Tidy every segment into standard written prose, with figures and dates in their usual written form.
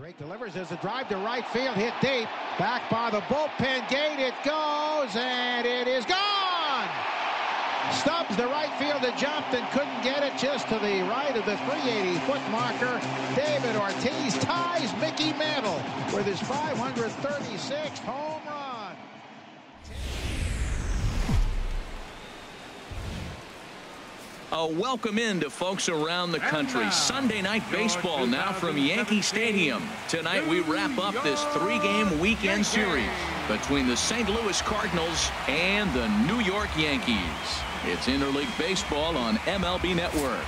Drake delivers as a drive to right field, hit deep, back by the bullpen gate, it goes, and it is gone! Stubbs, the right fielder, jumped and couldn't get it just to the right of the 380-foot marker. David Ortiz ties Mickey Mantle with his 536th home run. Welcome in to folks around the country. Sunday night baseball now from Yankee Stadium. Tonight we wrap up this three-game weekend series between the St. Louis Cardinals and the New York Yankees. It's interleague baseball on MLB Network.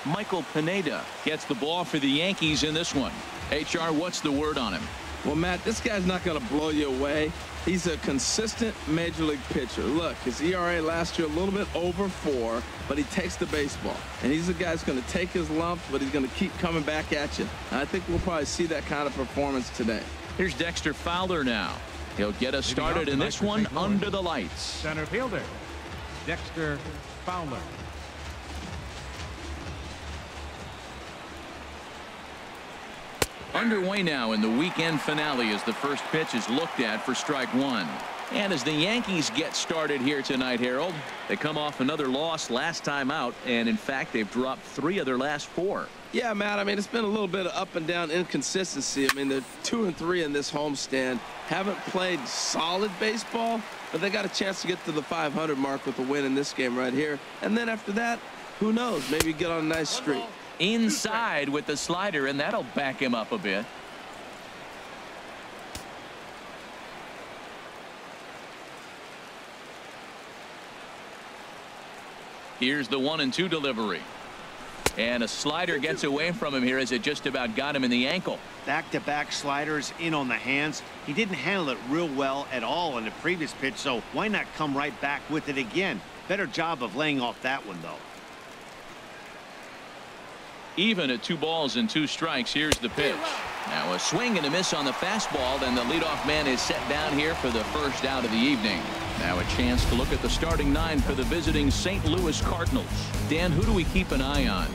Michael Pineda gets the ball for the Yankees in this one. HR, what's the word on him? Well, Matt, this guy's not going to blow you away. He's a consistent major league pitcher. Look, his ERA last year a little bit over 4, but he takes the baseball. And he's a guy that's going to take his lumps, but he's going to keep coming back at you. And I think we'll probably see that kind of performance today. Here's Dexter Fowler now. He'll get us started in this one under the lights. Center fielder, Dexter Fowler. Underway now in the weekend finale as the first pitch is looked at for strike one. And as the Yankees get started here tonight, Harold, they come off another loss last time out, and in fact they've dropped 3 of their last 4. Yeah, Matt, I mean, it's been a little bit of up and down inconsistency. I mean, they're 2-3 in this homestand. Haven't played solid baseball, but they got a chance to get to the 500 mark with a win in this game right here. And then after that, who knows, maybe get on a nice streak. Inside with the slider, and that'll back him up a bit. Here's the 1-2 delivery. And a slider gets away from him here as it just about got him in the ankle. Back-to-back sliders in on the hands. He didn't handle it real well at all in the previous pitch, so why not come right back with it again? Better job of laying off that one, though. Even at 2 balls and 2 strikes. Here's the pitch. Now a swing and a miss on the fastball. Then the leadoff man is set down here for the first out of the evening. Now a chance to look at the starting 9 for the visiting St. Louis Cardinals. Dan, who do we keep an eye on?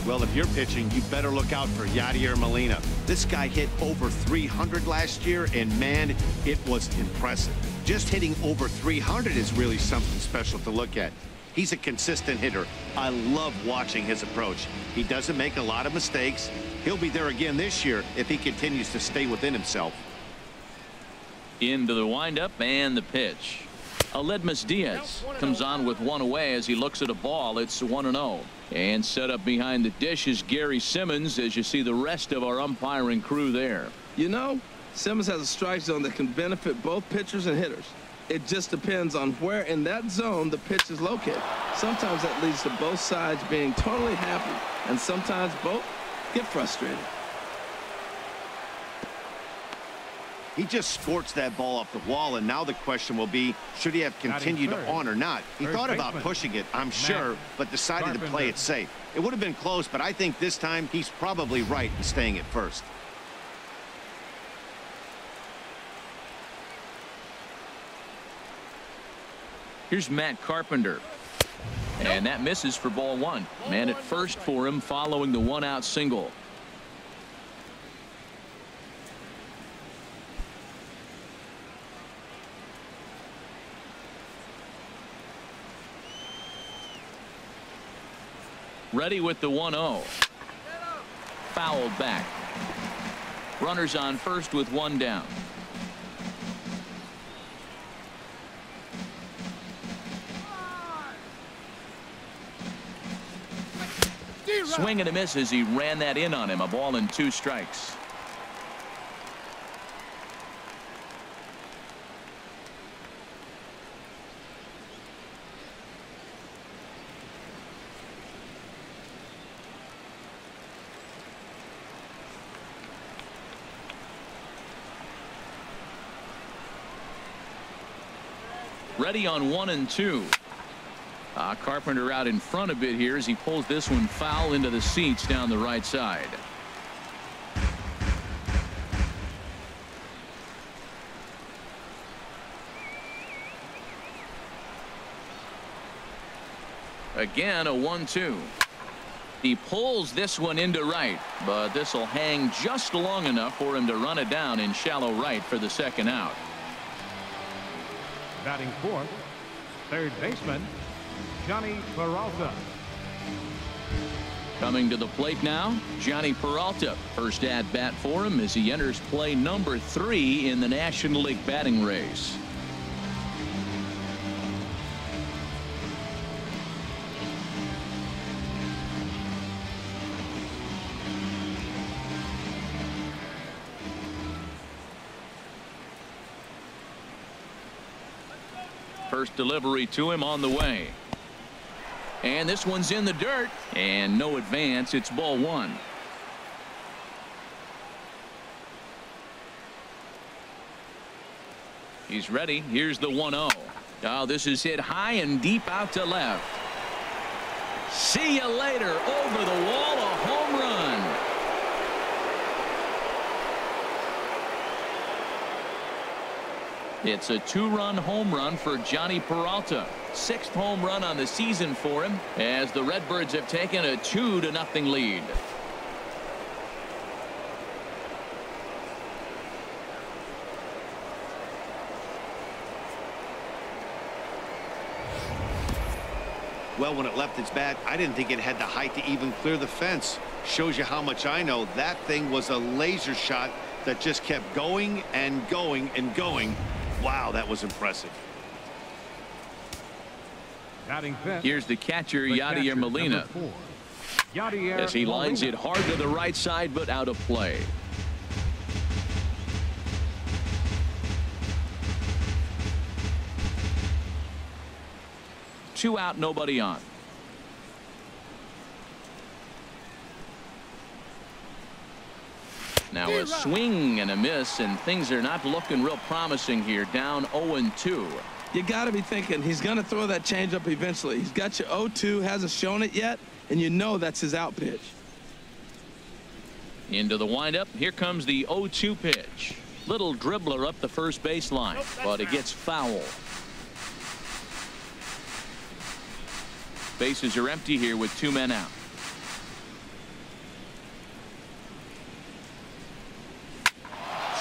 Well, if you're pitching, you better look out for Yadier Molina. This guy hit over 300 last year, and man, it was impressive. Just hitting over 300 is really something special to look at. He's a consistent hitter. I love watching his approach. He doesn't make a lot of mistakes. He'll be there again this year if he continues to stay within himself. Into the windup and the pitch. Aledmus Diaz comes on with 1 away as he looks at a ball. It's 1-0. And set up behind the dish is Gary Simmons as you see the rest of our umpiring crew there. You know, Simmons has a strike zone that can benefit both pitchers and hitters. It just depends on where in that zone the pitch is located. Sometimes that leads to both sides being totally happy, and sometimes both get frustrated. He just scorched that ball off the wall, and now the question will be, should he have continued on or not? He thought about pushing it, I'm sure, but decided to play it safe. It would have been close, but I think this time he's probably right in staying at first. Here's Matt Carpenter. And that misses for ball 1. Man at first for him following the 1-out single. Ready with the 1-0. Fouled back. Runners on first with 1 down. Swing and a miss as he ran that in on him. A ball and 2 strikes. Ready on 1-2. Carpenter out in front a bit here as he pulls this one foul into the seats down the right side. Again, a 1-2. He pulls this one into right, but this will hang just long enough for him to run it down in shallow right for the second out. Batting fourth, third baseman, Johnny Peralta. Coming to the plate now, Johnny Peralta. First at bat for him as he enters play number 3 in the National League batting race. First delivery to him on the way. And this one's in the dirt. And no advance. It's ball 1. He's ready. Here's the 1-0. Oh, this is hit high and deep out to left. See you later. Over the wall, a home run. It's a 2-run home run for Johnny Peralta. 6th home run on the season for him as the Redbirds have taken a 2-0 lead. Well, when it left its bat, I didn't think it had the height to even clear the fence. Shows you how much I know. That thing was a laser shot that just kept going and going and going. Wow, that was impressive. Here's the catcher, Yadier Molina, as he lines it hard to the right side, but out of play. Two out, nobody on. Now a swing and a miss, and things are not looking real promising here. Down 0-2. You got to be thinking he's going to throw that changeup eventually. He's got your 0-2, hasn't shown it yet, and you know that's his out pitch. Into the windup. Here comes the 0-2 pitch. Little dribbler up the first baseline, but it gets foul. Bases are empty here with 2 men out.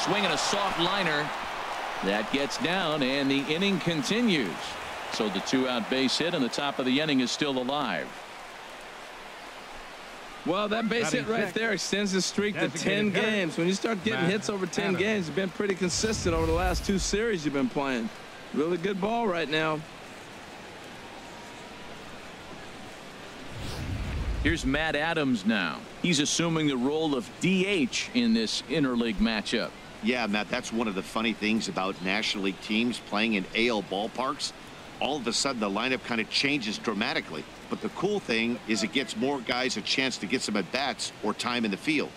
Swinging a soft liner. That gets down, and the inning continues. So the 2-out base hit, and the top of the inning is still alive. Well, that base hit right there extends the streak to 10 games. When you start getting hits over 10 games, you've been pretty consistent over the last 2 series you've been playing. Really good ball right now. Here's Matt Adams now. He's assuming the role of DH in this interleague matchup. Yeah, Matt, that's one of the funny things about National League teams playing in AL ballparks. All of a sudden, the lineup kind of changes dramatically. But the cool thing is it gets more guys a chance to get some at-bats or time in the field.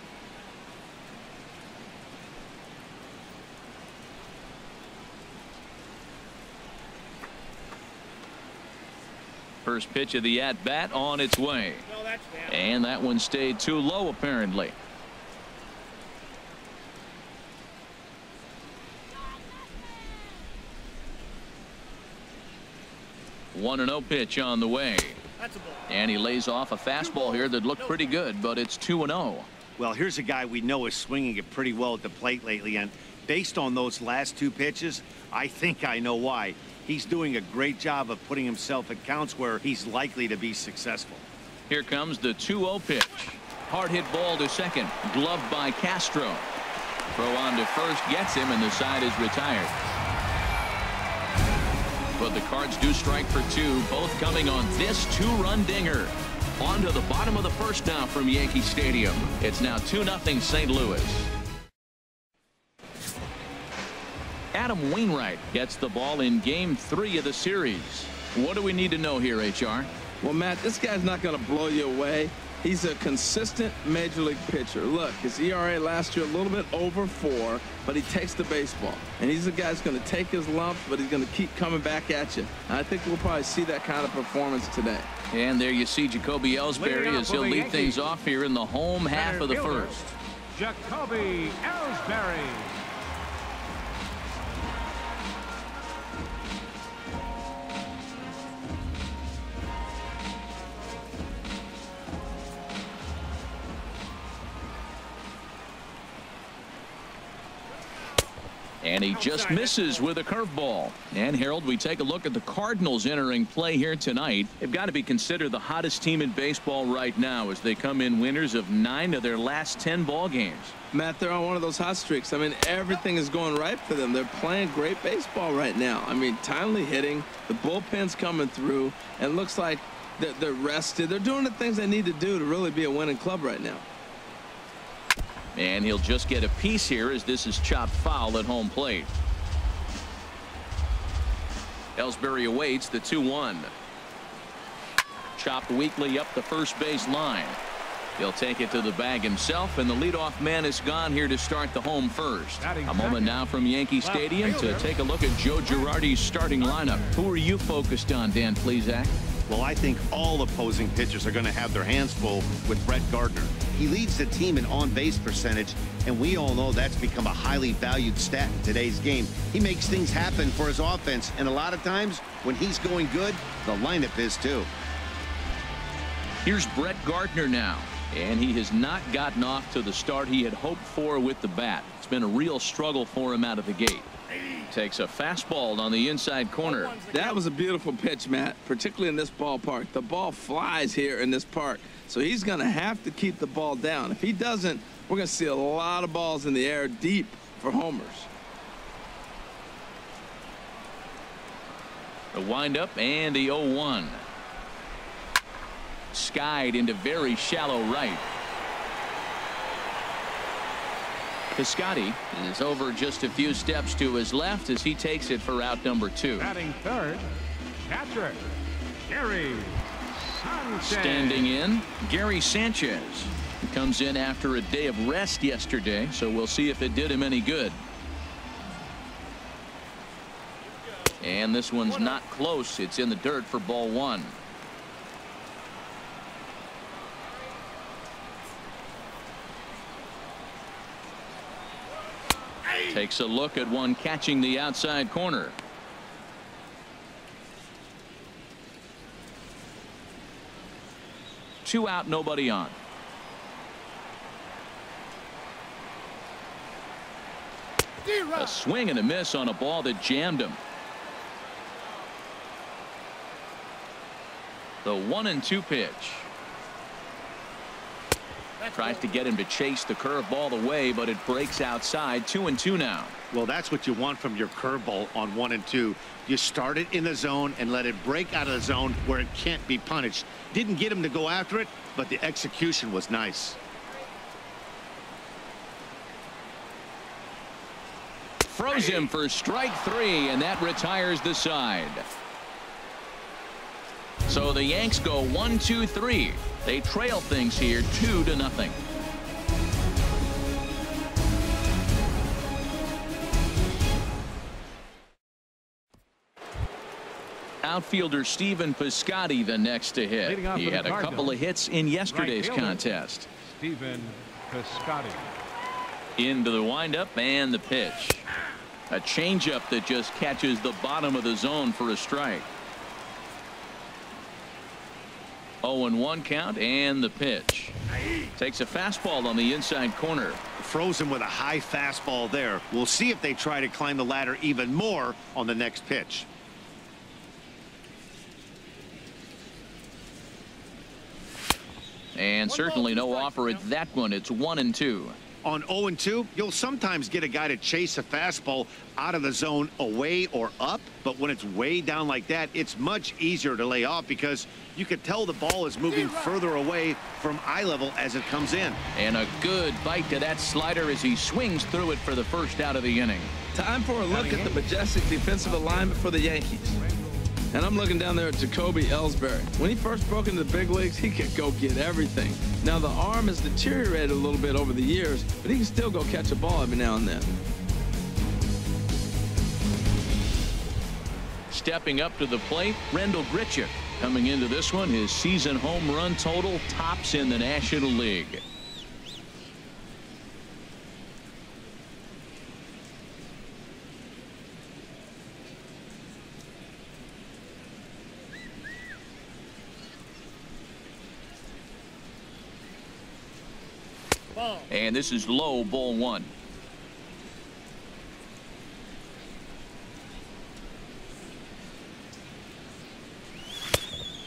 First pitch of the at-bat on its way. And that one stayed too low, apparently. 1-0 pitch on the way. And he lays off a fastball here that looked pretty good, but it's 2-0. Well, here's a guy we know is swinging it pretty well at the plate lately, and based on those last 2 pitches, I think I know why. He's doing a great job of putting himself at counts where he's likely to be successful. Here comes the 2-0 pitch. Hard hit ball to second. Gloved by Castro. Throw on to first gets him, and the side is retired. But the Cards do strike for 2, both coming on this 2-run dinger. On to the bottom of the first now from Yankee Stadium. It's now 2-0 St. Louis. Adam Wainwright gets the ball in Game 3 of the series. What do we need to know here, HR? Well, Matt, this guy's not going to blow you away. He's a consistent major league pitcher. Look, his ERA last year a little bit over 4, but he takes the baseball. And he's a guy that's going to take his lumps, but he's going to keep coming back at you. And I think we'll probably see that kind of performance today. And there you see Jacoby Ellsbury as he'll lead things off here in the home half of the first. Jacoby Ellsbury. And he just misses with a curveball. And Harold, we take a look at the Cardinals entering play here tonight. They've got to be considered the hottest team in baseball right now as they come in winners of 9 of their last 10 ball games. Matt, they're on one of those hot streaks. I mean, everything is going right for them. They're playing great baseball right now. I mean, timely hitting, the bullpen's coming through, and it looks like they're rested. They're doing the things they need to do to really be a winning club right now. And he'll just get a piece here as this is chopped foul at home plate. Ellsbury awaits the 2-1. Chopped weakly up the first base line. He'll take it to the bag himself, and the leadoff man is gone here to start the home first. A moment now from Yankee Stadium to take a look at Joe Girardi's starting lineup. Who are you focused on, Dan Plesac? Well, I think all opposing pitchers are going to have their hands full with Brett Gardner. He leads the team in on-base percentage, and we all know that's become a highly valued stat in today's game. He makes things happen for his offense, and a lot of times when he's going good, the lineup is too. Here's Brett Gardner now, and he has not gotten off to the start he had hoped for with the bat. It's been a real struggle for him out of the gate. Takes a fastball on the inside corner. That was a beautiful pitch, Matt, particularly in this ballpark. The ball flies here in this park, so he's going to have to keep the ball down. If he doesn't, we're going to see a lot of balls in the air deep for homers. The windup and the 0-1. Skied into very shallow right. Piscotty is over just a few steps to his left as he takes it for out number 2. Batting third, catcher, Gary Sanchez. Standing in, Gary Sanchez. He comes in after a day of rest yesterday, so we'll see if it did him any good. And this one's not close. It's in the dirt for ball 1. Takes a look at one catching the outside corner. Two out, nobody on. A swing and a miss on a ball that jammed him. The 1-2 pitch. Tries to get him to chase the curveball away, but it breaks outside. 2-2 now. Well, that's what you want from your curveball on 1-2. You start it in the zone and let it break out of the zone where it can't be punished. Didn't get him to go after it, but the execution was nice. Froze him for strike 3, and that retires the side. So the Yanks go 1-2-3. They trail things here 2-0. Outfielder Stephen Piscotty the next to hit. He had a couple of hits in yesterday's contest. Stephen Piscotty. Into the windup and the pitch. A changeup that just catches the bottom of the zone for a strike. 0-1 count and the pitch. Takes a fastball on the inside corner. Frozen with a high fastball there. We'll see if they try to climb the ladder even more on the next pitch. And certainly no offer at that one. It's 1-2. On 0-2, you'll sometimes get a guy to chase a fastball out of the zone away or up, but when it's way down like that, it's much easier to lay off because you can tell the ball is moving further away from eye level as it comes in. And a good bite to that slider as he swings through it for the first out of the inning. Time for a look at the majestic defensive alignment for the Yankees. And I'm looking down there at Jacoby Ellsbury. When he first broke into the big leagues, he could go get everything. Now, the arm has deteriorated a little bit over the years, but he can still go catch a ball every now and then. Stepping up to the plate, Rendell Grichuk. Coming into this one, his season home run total tops in the National League. And this is low, ball 1.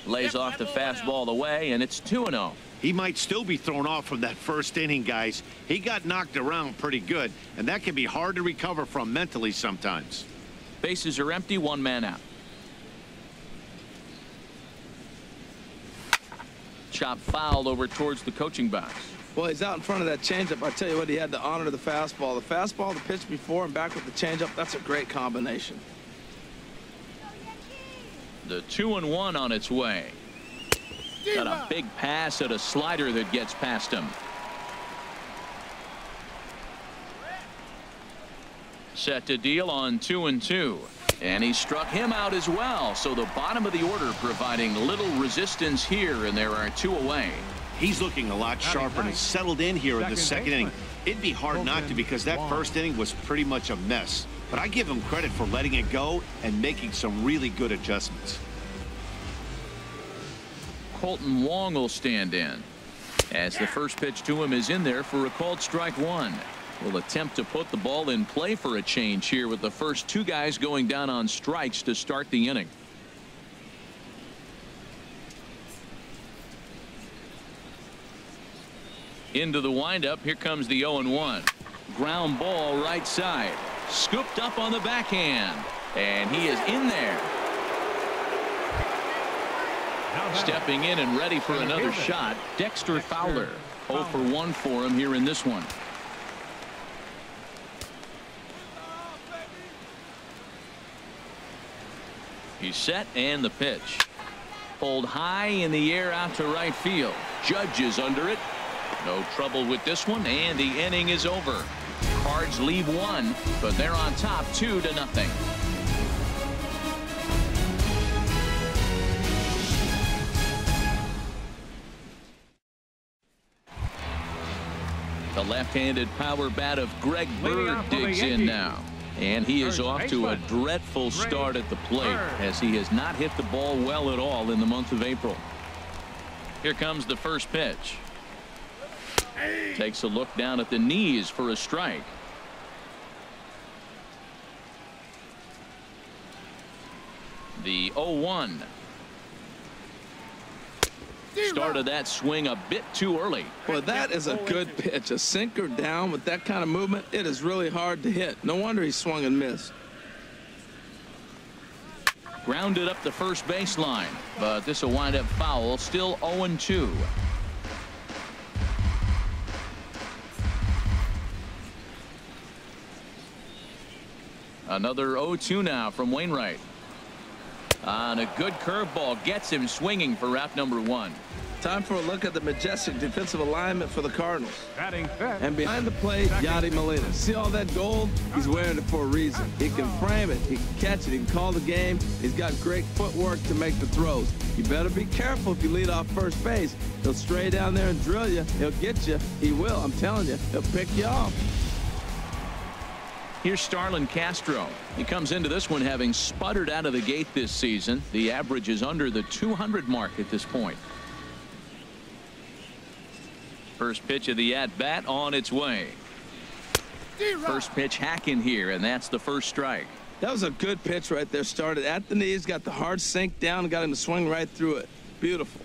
Lays off the fastball away, and it's 2-0. He might still be thrown off from that first inning, guys. He got knocked around pretty good, and that can be hard to recover from mentally sometimes. Bases are empty, 1 man out. Chop foul over towards the coaching box. Well, he's out in front of that changeup. I tell you what, he had to honor the fastball. The fastball, the pitch before, and back with the changeup. That's a great combination. The 2-1 on its way. Got a big pass at a slider that gets past him. Set to deal on 2-2. And he struck him out as well. So the bottom of the order providing little resistance here, and there are 2 away. He's looking a lot sharper and has settled in here in the second inning. It'd be hard not to, because that first inning was pretty much a mess. But I give him credit for letting it go and making some really good adjustments. Colton Wong will stand in, as the first pitch to him is in there for a called strike 1. Will attempt to put the ball in play for a change here, with the first 2 guys going down on strikes to start the inning. Into the windup. Here comes the 0-1. Ground ball right side. Scooped up on the backhand. And he is in there. Stepping in and ready for another shot, Dexter Fowler. 0 for 1 for him here in this one. He's set, and the pitch. Pulled high in the air out to right field. Judge is under it. No trouble with this one, and the inning is over. Cards leave 1, but they're on top 2-0. The left-handed power bat of Greg Bird digs in now. And he is off to a dreadful start at the plate, as he has not hit the ball well at all in the month of April. Here comes the first pitch. Takes a look down at the knees for a strike. The 0-1. Started that swing a bit too early. Well, that is a good pitch. A sinker down with that kind of movement, it is really hard to hit. No wonder he swung and missed. Grounded up the first baseline, but this will wind up foul. Still 0-2. Another 0-2 now from Wainwright. On a good curveball, gets him swinging for out number 1. Time for a look at the majestic defensive alignment for the Cardinals. Batting fifth. And behind the plate, Yadi Molina. See all that gold? He's wearing it for a reason. He can frame it, he can catch it, he can call the game. He's got great footwork to make the throws. You better be careful if you lead off first base. He'll stray down there and drill you. He'll get you. He will. I'm telling you. He'll pick you off. Here's Starlin Castro. He comes into this one having sputtered out of the gate this season. The average is under the 200 mark at this point. First pitch of the at-bat on its way. First pitch hacking here, and that's the first strike. That was a good pitch right there. Started at the knees, got the hard sink down, and got him to swing right through it. Beautiful.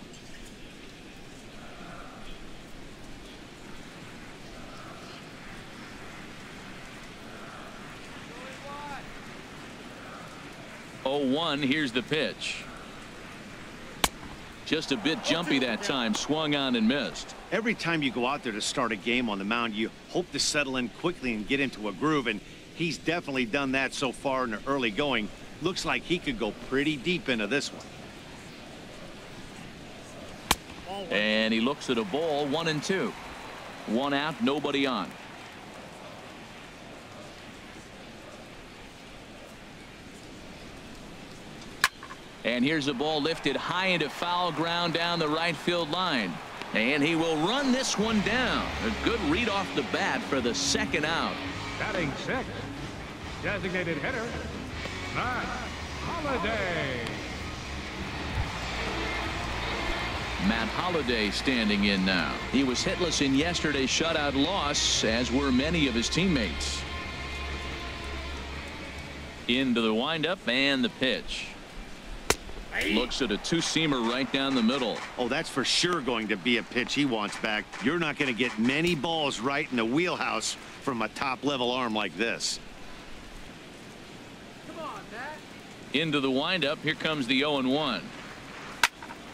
Here's the pitch. Just a bit jumpy that time. Swung on and missed. Every time you go out there to start a game on the mound, you hope to settle in quickly and get into a groove, and he's definitely done that so far in the early going. Looks like he could go pretty deep into this one. And he looks at a ball. 1-2. 1 out, nobody on. And here's a ball lifted high into foul ground down the right field line. And he will run this one down. A good read off the bat for the second out. Batting sixth, designated hitter, Matt Holliday. Matt Holliday standing in now. He was hitless in yesterday's shutout loss, as were many of his teammates. Into the windup and the pitch. Looks at a two-seamer right down the middle. Oh, that's for sure going to be a pitch he wants back. You're not going to get many balls right in the wheelhouse from a top-level arm like this. Come on, Matt. Into the windup. Here comes the 0-1.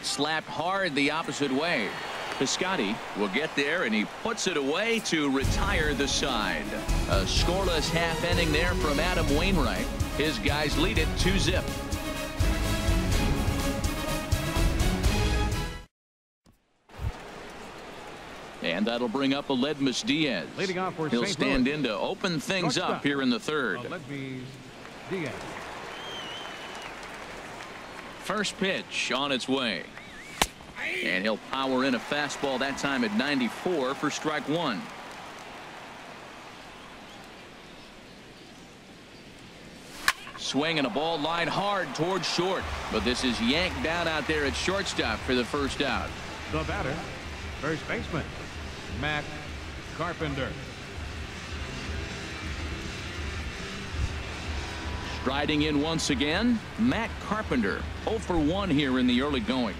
Slapped hard the opposite way. Piscotty will get there, and he puts it away to retire the side. A scoreless half inning there from Adam Wainwright. His guys lead it 2-0. And that'll bring up Aledmus Diaz. Leading off for He'll St. stand Louis. in to open things Shortstop. up here in the third. Aledmus Diaz. First pitch on its way. And he'll power in a fastball that time at 94 for strike one. Swinging a ball line hard towards short. But this is yanked down out there at shortstop for the first out. The batter, first baseman, Matt Carpenter. Striding in once again, Matt Carpenter. 0 for 1 here in the early going.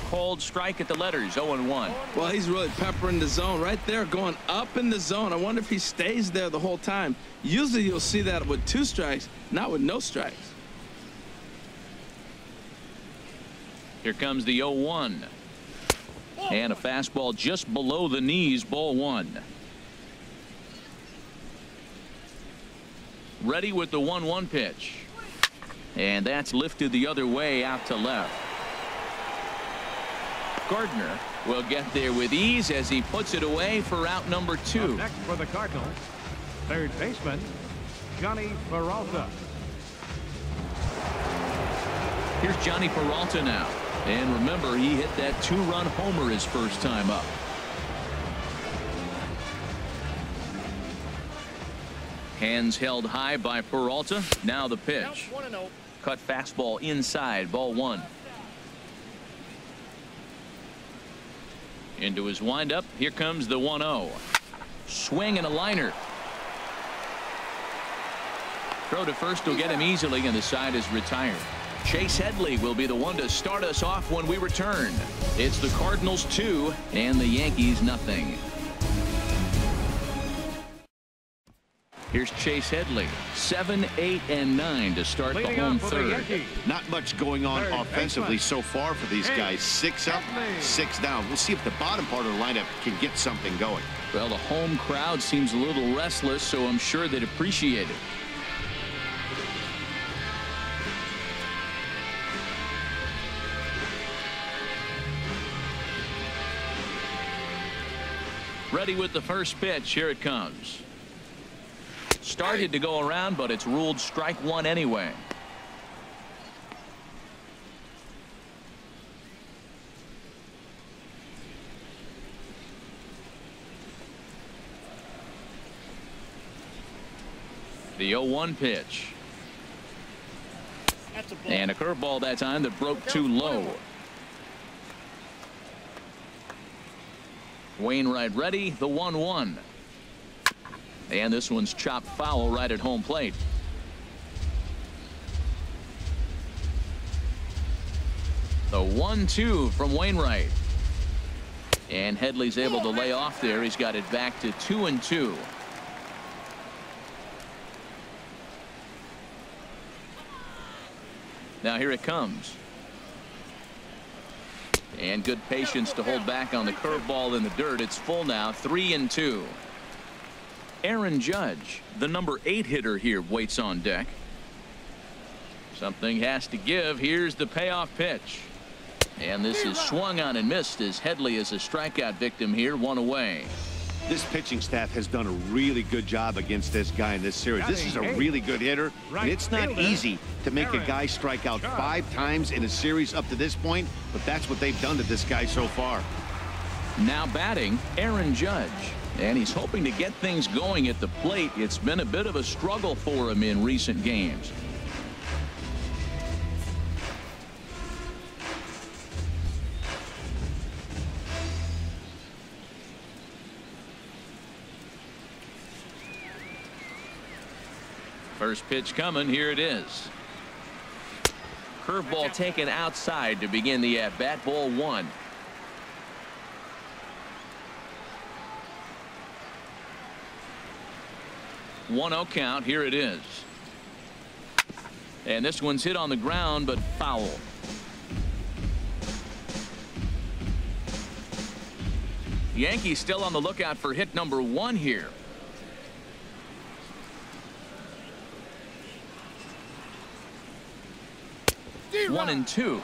Cold strike at the letters, 0-1. Well, he's really peppering the zone right there, going up in the zone. I wonder if he stays there the whole time. Usually you'll see that with 2 strikes, not with no strikes. Here comes the 0-1. And a fastball just below the knees, ball 1. Ready with the 1-1 pitch. And that's lifted the other way out to left. Gardner will get there with ease as he puts it away for out number 2. Up next for the Cardinals, third baseman, Johnny Peralta. Here's Johnny Peralta now. And remember, he hit that 2-run homer his first time up. Hands held high by Peralta. Now the pitch. Cut fastball inside, ball 1. Into his windup. Here comes the 1-0. Swing and a liner. Throw to first will get him easily, and the side is retired. Chase Headley will be the one to start us off when we return. It's the Cardinals 2 and the Yankees nothing. Here's Chase Headley. 7, 8, and 9 to start the home third. Not much going on offensively so far for these guys. 6 up, 6 down. We'll see if the bottom part of the lineup can get something going. Well, the home crowd seems a little restless, so I'm sure they'd appreciate it. Ready with the first pitch. Here it comes. Started to go around, but it's ruled strike 1 anyway. The 0-1 pitch. And a curveball that time that broke too low. Wainwright ready. The 1-1. And this one's chopped foul right at home plate. The 1-2 from Wainwright. And Headley's able to lay off there. He's got it back to 2-2. Now here it comes. And good patience to hold back on the curveball in the dirt. It's full now, 3-2. Aaron Judge, the number 8 hitter here, waits on deck. Something has to give. Here's the payoff pitch. And this is swung on and missed as Headley is a strikeout victim here, 1 away. This pitching staff has done a really good job against this guy in this series. This is a really good hitter, and it's not easy to make a guy strike out 5 times in a series up to this point, but that's what they've done to this guy so far. Now batting, Aaron Judge. And he's hoping to get things going at the plate. It's been a bit of a struggle for him in recent games. First pitch coming. Here it is. Curveball taken outside to begin the at-bat. Ball 1. 1-0 count. Here it is. And this one's hit on the ground, but foul. Yankees still on the lookout for hit number 1 here. One and 2.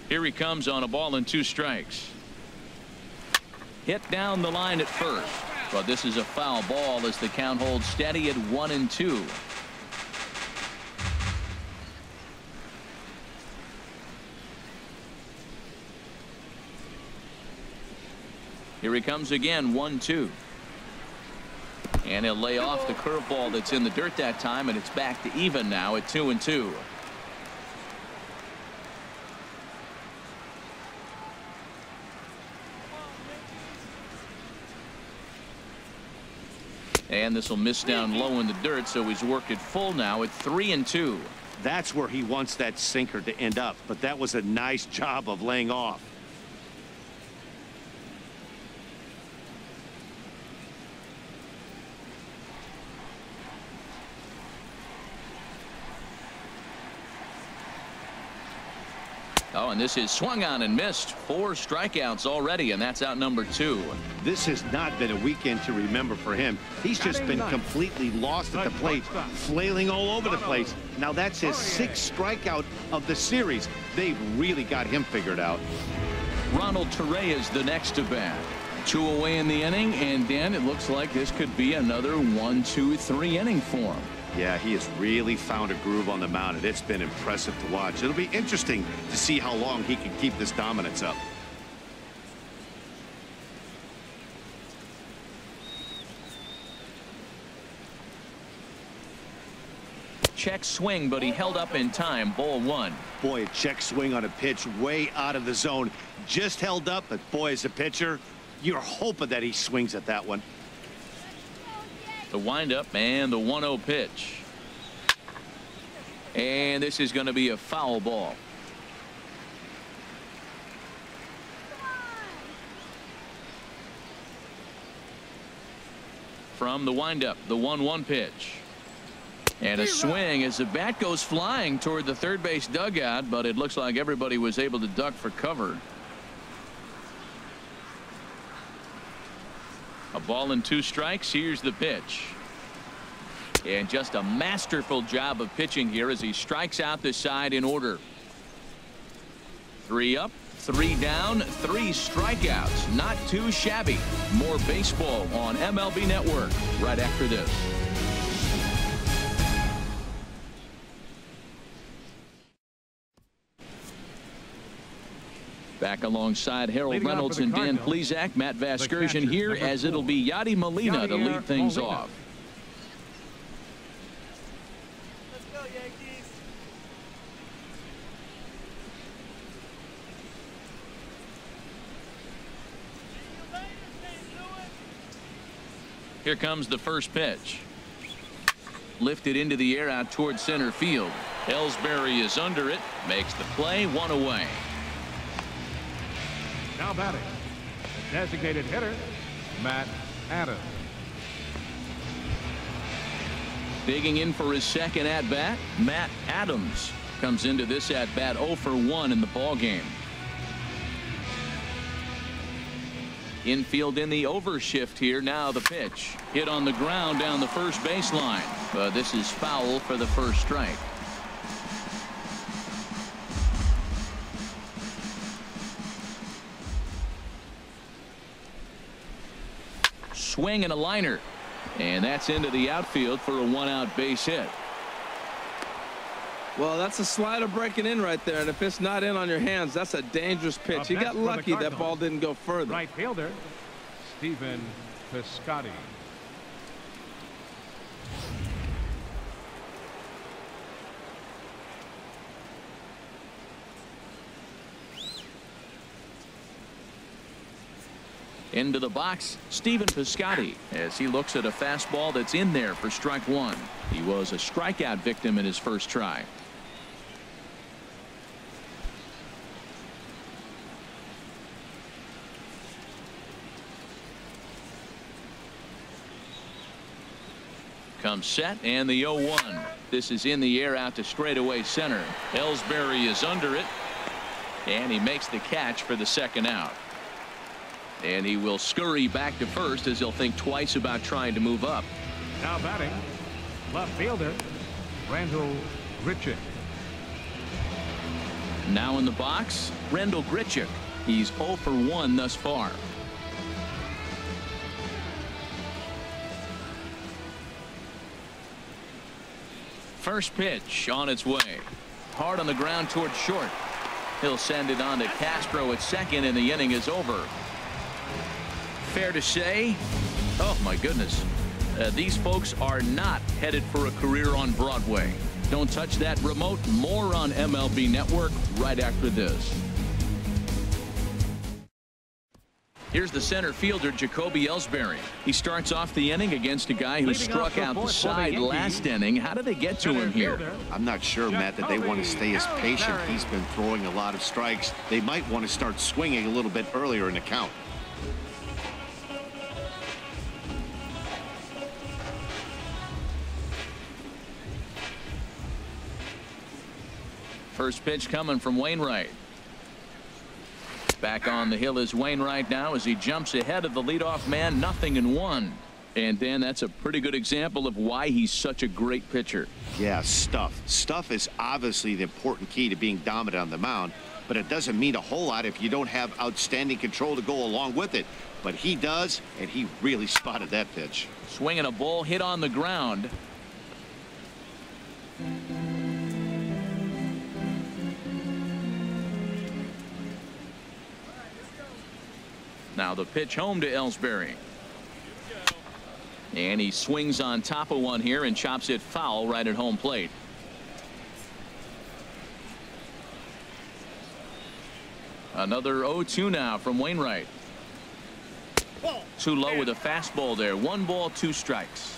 Here he comes on a ball and 2 strikes. Hit down the line at first, but this is a foul ball as the count holds steady at 1 and 2. Here he comes again. 1-2. And he'll lay off the curveball that's in the dirt that time, and it's back to even now at 2 and 2. And this will miss down low in the dirt, so he's worked it full now at 3 and 2. That's where he wants that sinker to end up, but that was a nice job of laying off. Oh, and this is swung on and missed. 4 strikeouts already, and that's out number 2. This has not been a weekend to remember for him. He's just been completely lost at the plate, flailing all over the place. Now that's his 6th strikeout of the series. They've really got him figured out. Ronald Torre is the next to bat. 2 away in the inning, and Dan, it looks like this could be another 1-2-3 inning for him. Yeah, he has really found a groove on the mound, and it's been impressive to watch. It'll be interesting to see how long he can keep this dominance up. Check swing, but he held up in time. Ball 1. Boy, a check swing on a pitch way out of the zone. Just held up, but boy, as a pitcher, you're hoping that he swings at that one. The windup and the 1-0 pitch. And this is going to be a foul ball. From the windup, the 1-1 pitch. And a swing as the bat goes flying toward the third base dugout, but it looks like everybody was able to duck for cover. A ball and 2 strikes. Here's the pitch. And just a masterful job of pitching here as he strikes out the side in order. 3 up, 3 down, 3 strikeouts. Not too shabby. More baseball on MLB Network right after this. Back alongside Harold Reynolds and Dan Plesac, Matt Vasgersian here as it'll be Yadi Molina to lead things off. Let's go, Yankees. Here comes the first pitch. Lifted into the air out toward center field. Ellsbury is under it, makes the play, 1 away. Now batting, the designated hitter, Matt Adams. Digging in for his second at-bat, Matt Adams comes into this at-bat 0 for 1 in the ballgame. Infield in the overshift here. Now the pitch. Hit on the ground down the first baseline. But this is foul for the first strike. Swing and a liner, and that's into the outfield for a 1-out base hit. Well, that's a slider breaking in right there, and if it's not in on your hands, that's a dangerous pitch. He got lucky that ball didn't go further. Right fielder, Stephen Piscotty. Into the box, Stephen Piscotty, as he looks at a fastball that's in there for strike one. He was a strikeout victim in his first try. Comes set, and the 0-1. This is in the air out to straightaway center. Ellsbury is under it, and he makes the catch for the second out. And he will scurry back to first as he'll think twice about trying to move up. Now batting, left fielder, Randall Grichuk. Now in the box, Randall Grichuk. He's 0 for 1 thus far. First pitch on its way. Hard on the ground towards short. He'll send it on to Castro at second, and the inning is over. Fair to say, oh my goodness, these folks are not headed for a career on Broadway. Don't touch that remote. More on MLB Network right after this. Here's the center fielder, Jacoby Ellsbury. He starts off the inning against a guy who struck out the side last inning. How did they get to him here? I'm not sure, Matt, that they want to stay as patient. He's been throwing a lot of strikes. They might want to start swinging a little bit earlier in the count. First pitch coming from Wainwright. Back on the hill is Wainwright now as he jumps ahead of the leadoff man. 0-1. And Dan, that's a pretty good example of why he's such a great pitcher. Yeah, stuff. Stuff is obviously the important key to being dominant on the mound, but it doesn't mean a whole lot if you don't have outstanding control to go along with it. But he does, and he really spotted that pitch. Swinging a ball hit on the ground. Now the pitch home to Ellsbury. And he swings on top of one here and chops it foul right at home plate. Another 0-2 now from Wainwright. Too low with a fastball there. 1 ball, 2 strikes.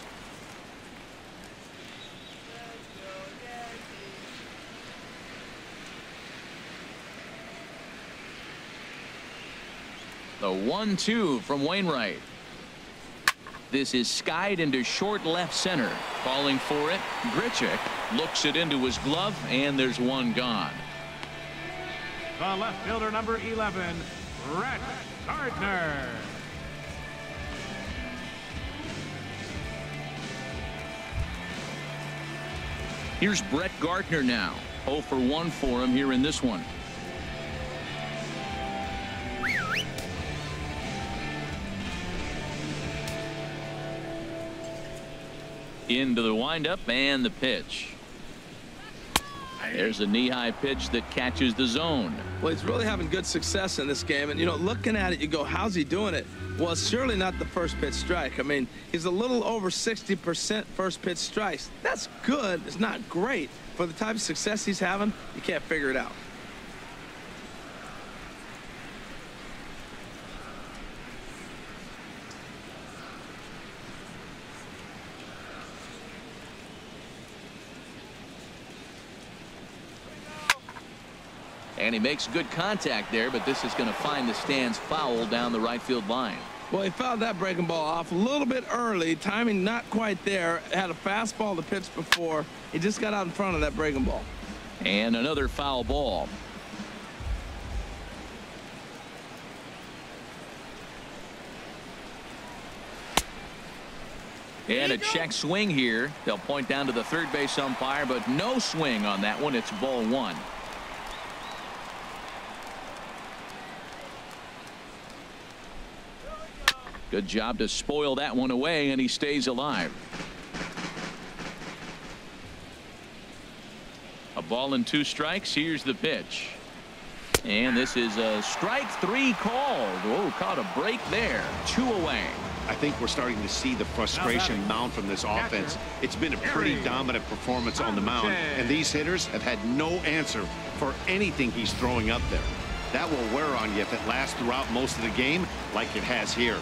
The 1-2 from Wainwright. This is skied into short left center. Calling for it. Grichuk looks it into his glove, and there's one gone. The left fielder, number 11, Brett Gardner. Here's Brett Gardner now. 0 for 1 for him here in this one. Into the windup and the pitch. There's a knee-high pitch that catches the zone. Well, he's really having good success in this game. And, you know, looking at it, you go, how's he doing it? Well, it's surely not the first pitch strike. I mean, he's a little over 60% first pitch strikes. That's good. It's not great. For the type of success he's having, you can't figure it out. And he makes good contact there, but this is going to find the stands foul down the right field line. Well, he fouled that breaking ball off a little bit early. Timing not quite there. Had a fastball to pitch before. He just got out in front of that breaking ball. And another foul ball. And a check swing here. They'll point down to the third base umpire, but no swing on that one. It's ball 1. Good job to spoil that one away, and he stays alive. A ball and 2 strikes. Here's the pitch. And this is a strike 3 called. Oh, caught a break there. 2 away. I think we're starting to see the frustration mount from this offense. It's been a pretty dominant performance on the mound, and these hitters have had no answer for anything he's throwing up there. That will wear on you if it lasts throughout most of the game like it has here.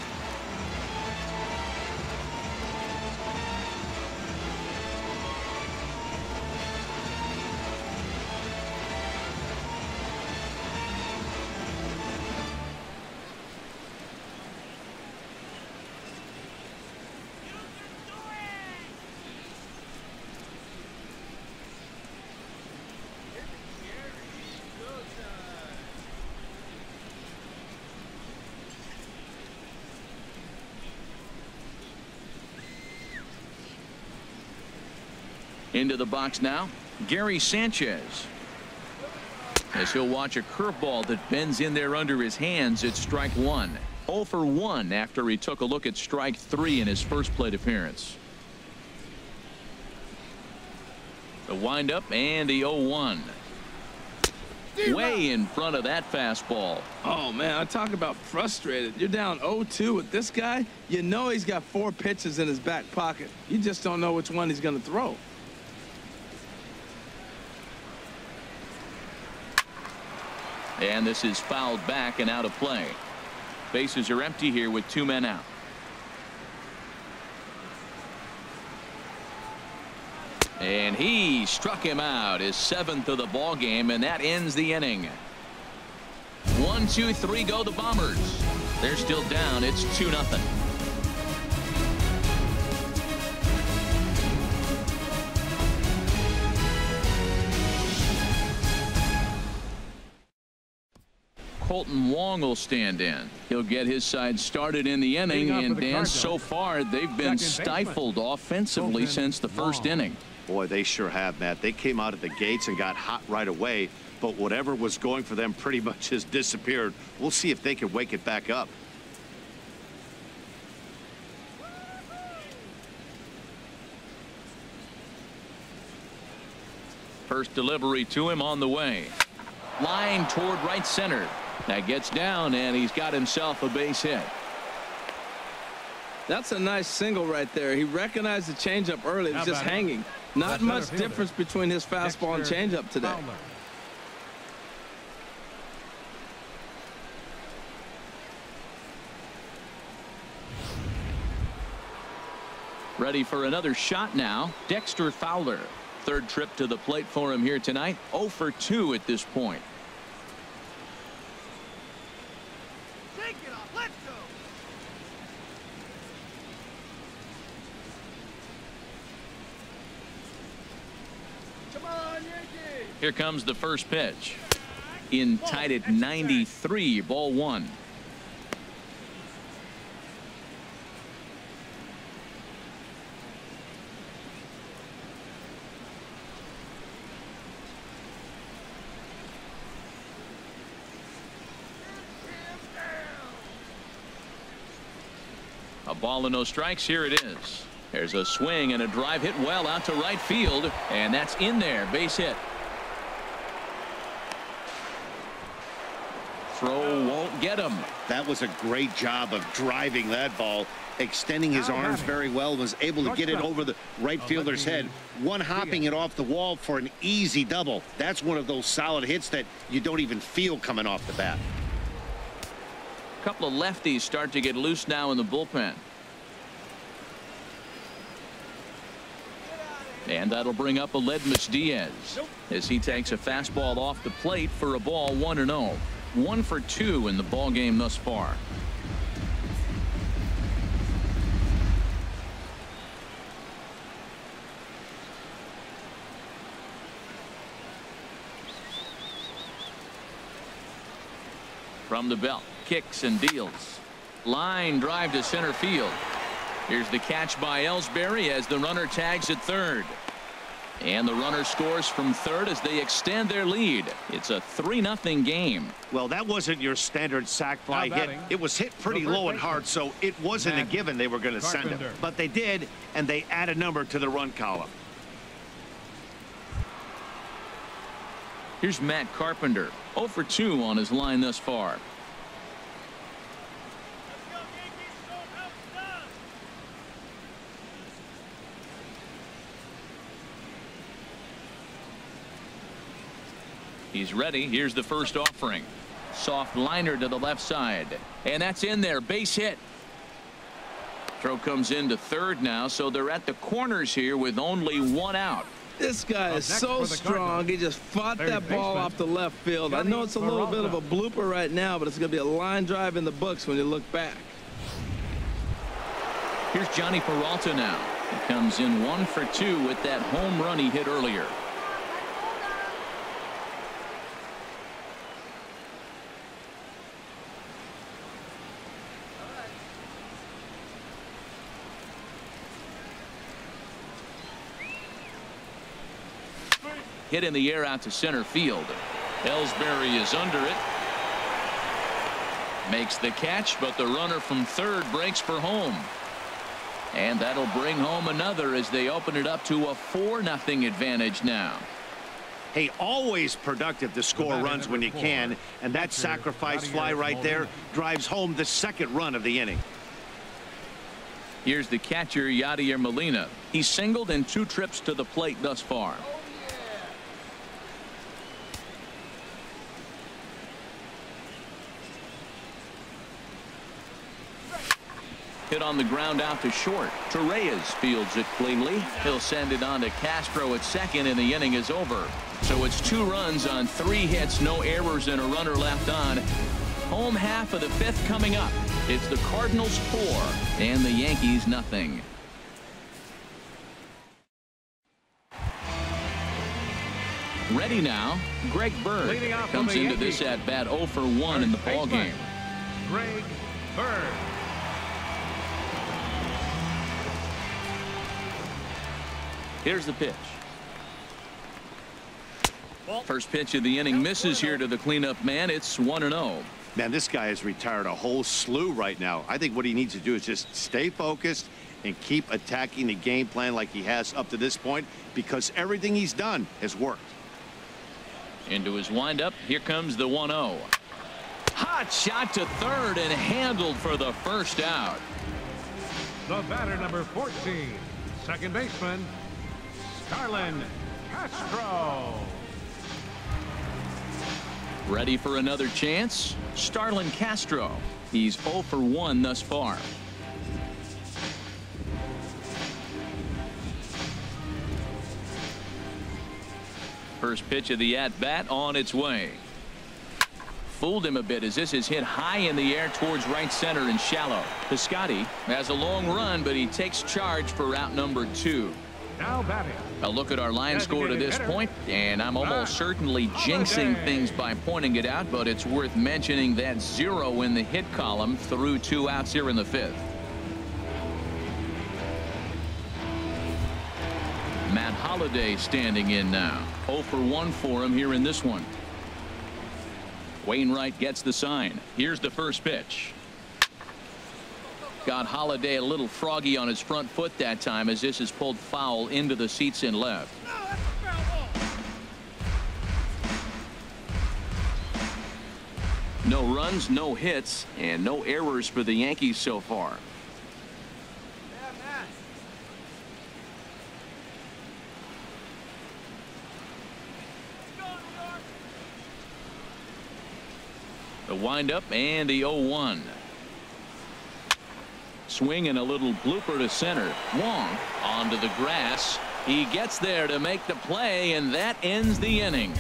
Into the box now, Gary Sanchez. As he'll watch a curveball that bends in there under his hands at strike one. 0 for 1 after he took a look at strike 3 in his first plate appearance. The windup and the 0-1. Way in front of that fastball. Oh, man, I talk about frustrated. You're down 0-2 with this guy. You know he's got 4 pitches in his back pocket. You just don't know which one he's going to throw. And this is fouled back and out of play. Bases are empty here with 2 men out. And he struck him out, his 7th of the ball game, and that ends the inning. 1, 2, 3 go the Bombers. They're still down. It's 2-0. Colton Wong will stand in. He'll get his side started in the inning, and Dan, so far they've been stifled offensively since the first inning. Boy, they sure have, Matt. They came out of the gates and got hot right away, but whatever was going for them pretty much has disappeared. We'll see if they can wake it back up. First delivery to him on the way. Line toward right center. That gets down, and he's got himself a base hit. That's a nice single right there. He recognized the changeup early. It was just hanging. Not much difference between his fastball and changeup today. Ready for another shot now. Dexter Fowler. Third trip to the plate for him here tonight. 0 for 2 at this point. Take it off. Let's go. Come on, Yankees. Here comes the first pitch. In tight at 93, ball 1. A ball and no strikes. Here it is. There's a swing and a drive hit well out to right field, and that's in there. Base hit. Throw won't get him. That was a great job of driving that ball, extending his arms very well, was able to get it over the right fielder's head, one hopping it off the wall for an easy double. That's one of those solid hits that you don't even feel coming off the bat. A couple of lefties start to get loose now in the bullpen. And that'll bring up Aledmys Diaz as he takes a fastball off the plate for a ball 1-0. 1 for 2 in the ball game thus far. From the belt, kicks and deals. Line drive to center field. Here's the catch by Ellsbury as the runner tags at third. And the runner scores from third as they extend their lead. It's a 3-0 game. Well, that wasn't your standard sac fly hit. It was hit pretty low and hard, so it wasn't a given they were going to send him. But they did, and they add a number to the run column. Here's Matt Carpenter. 0 for 2 on his line thus far. He's ready. Here's the first offering. Soft liner to the left side. And that's in there. Base hit. Throw comes into third now, so they're at the corners here with only one out. This guy is so strong. He just fought that ball off the left field. I know it's a little bit of a blooper right now, but it's going to be a line drive in the books when you look back. Here's Johnny Peralta now. He comes in 1 for 2 with that home run he hit earlier. Hit in the air out to center field. Ellsbury is under it. Makes the catch, but the runner from third breaks for home. And that'll bring home another as they open it up to a 4-0 advantage now. Hey, always productive to score runs when you can, and that sacrifice fly right there drives home the second run of the inning. Here's the catcher, Yadier Molina. He's singled in 2 trips to the plate thus far. Hit on the ground out to short. Torreyes fields it cleanly. He'll send it on to Castro at second, and the inning is over. So it's 2 runs on 3 hits, no errors, and a runner left on. Home half of the 5th coming up. It's the Cardinals 4 and the Yankees nothing. Ready now. Greg Bird comes into this at bat 0 for 1 in the ball game. Greg Bird. Here's the pitch. First pitch of the inning misses here to the cleanup man. It's 1-0. Man, this guy has retired a whole slew right now. I think what he needs to do is just stay focused and keep attacking the game plan like he has up to this point, because everything he's done has worked. Into his windup. Here comes the 1-0. Hot shot to third and handled for the first out. The batter, number 14, second baseman, Starlin Castro. Ready for another chance? Starlin Castro. He's 0 for 1 thus far. First pitch of the at-bat on its way. Fooled him a bit as this is hit high in the air towards right center and shallow. Piscotty has a long run, but he takes charge for out number 2. Now batting. A look at our line score to this point, and I'm almost certainly jinxing things by pointing it out, but it's worth mentioning that 0 in the hit column through 2 outs here in the 5th. Matt Holliday standing in now. 0 for 1 for him here in this one. Wainwright gets the sign. Here's the first pitch. Got Holliday a little froggy on his front foot that time as this is pulled foul into the seats in left. No runs, no hits, and no errors for the Yankees so far. The windup and the 0-1. Swing and a little blooper to center. Wong onto the grass. He gets there to make the play, and that ends the inning.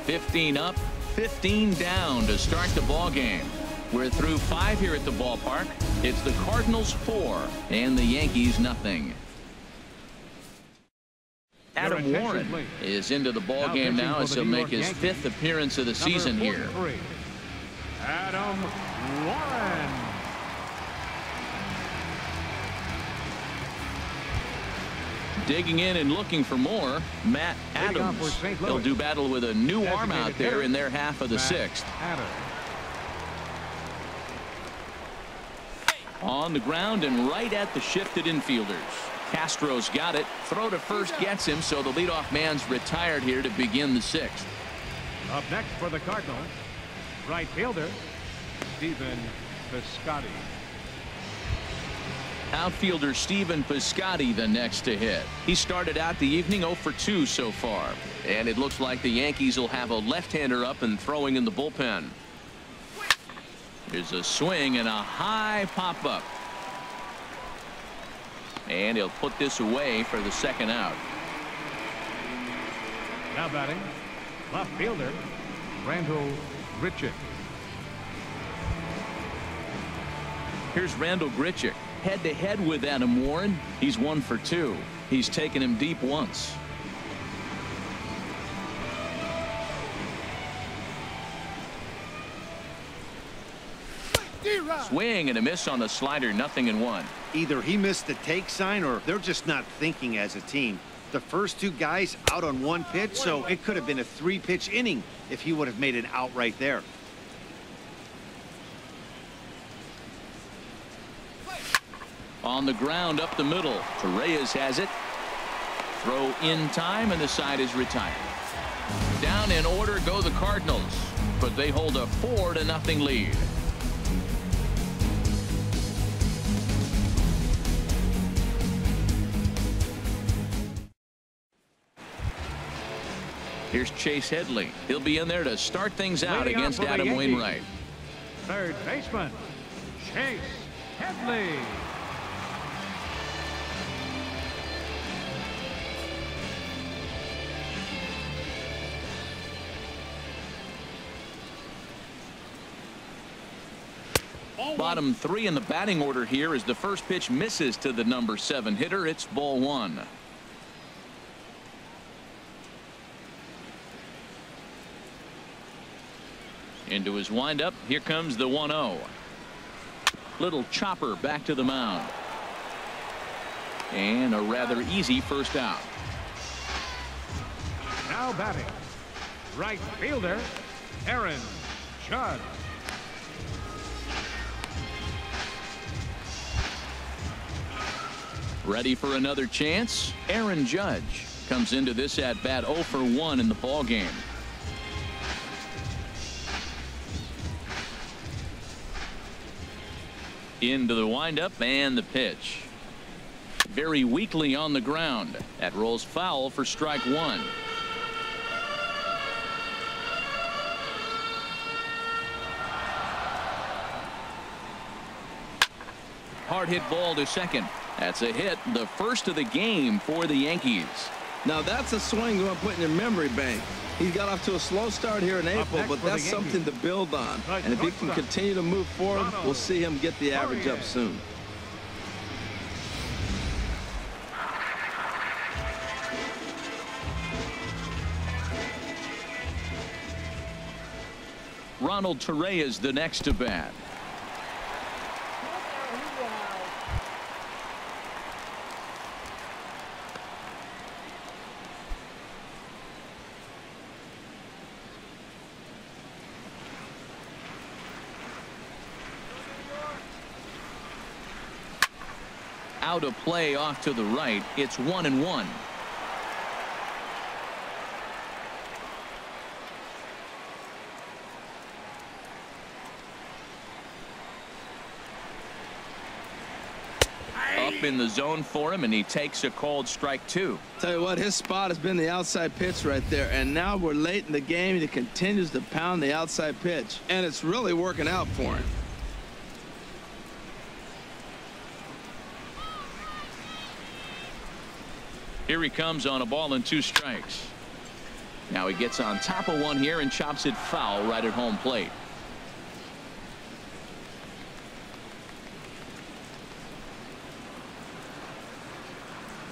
15 up, 15 down to start the ball game. We're through 5 here at the ballpark. It's the Cardinals 4 and the Yankees nothing. Adam Warren is into the ball game now as he'll make his 5th appearance of the season here. Adam Warren. Digging in and looking for more, Matt Adams. He'll do battle with a new arm out there in their half of the 6th. On the ground and right at the shifted infielders. Castro's got it. Throw to first gets him, so the leadoff man's retired here to begin the 6th. Up next for the Cardinals, right fielder Stephen Piscotty. Outfielder Stephen Piscotty the next to hit. He started out the evening 0 for 2 so far, and it looks like the Yankees will have a left-hander up and throwing in the bullpen. There's a swing and a high pop-up. And he'll put this away for the second out. Now batting, left fielder, Randall Grichuk. Here's Randall Grichuk, head-to-head with Adam Warren. He's 1 for 2. He's taken him deep once. Swing and a miss on the slider, 0-1. Either he missed the take sign or they're just not thinking as a team. The first two guys out on one pitch, so it could have been a 3-pitch inning if he would have made an out right there. On the ground up the middle. Torreyes has it. Throw in time, and the side is retired. Down in order go the Cardinals, but they hold a 4-0 lead. Here's Chase Headley. He'll be in there to start things out against Adam Wainwright. Third baseman, Chase Headley. Bottom 3 in the batting order here as the first pitch misses to the number 7 hitter. It's ball 1. Into his windup. Here comes the 1-0. Little chopper back to the mound. And a rather easy first out. Now batting, right fielder, Aaron Judge. Ready for another chance? Aaron Judge comes into this at bat 0 for 1 in the ball game. Into the windup and the pitch. Very weakly on the ground. That rolls foul for strike 1. Hard hit ball to second. That's a hit, the first of the game for the Yankees. Now that's a swing you want to put in your memory bank. He got off to a slow start here in April, but that's something to build on. And if he can continue to move forward, we'll see him get the average up soon. Ronald Torreyes the next to bat. Out of play off to the right. It's 1-1. Up in the zone for him, and he takes a called strike 2. Tell you what, his spot has been the outside pitch right there, and now we're late in the game. He continues to pound the outside pitch, and it's really working out for him. Here he comes on a ball and 2 strikes. Now he gets on top of one here and chops it foul right at home plate.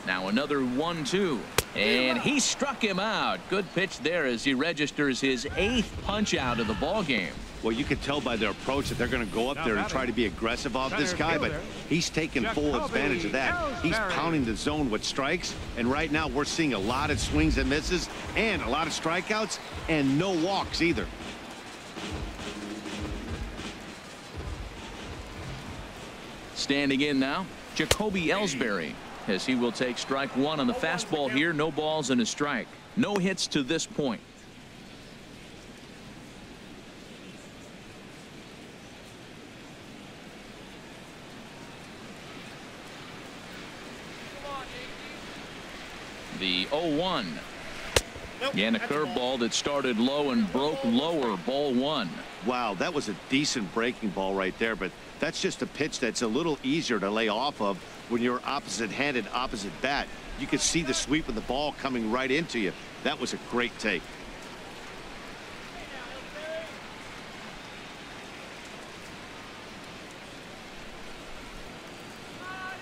Now another 1-2, and he struck him out. Good pitch there as he registers his 8th punch out of the ball game. Well, you can tell by their approach that they're going to go up there and try to be aggressive off this guy, but he's taking full advantage of that. He's pounding the zone with strikes, and right now we're seeing a lot of swings and misses and a lot of strikeouts and no walks either. Standing in now, Jacoby Ellsbury, as he will take strike 1 on the fastball here. No balls and a strike. No hits to this point. The 0-1. And a curveball that started low and broke lower, ball one. Wow, that was a decent breaking ball right there, but that's just a pitch that's a little easier to lay off of when you're opposite-handed, opposite bat. You could see the sweep of the ball coming right into you. That was a great take.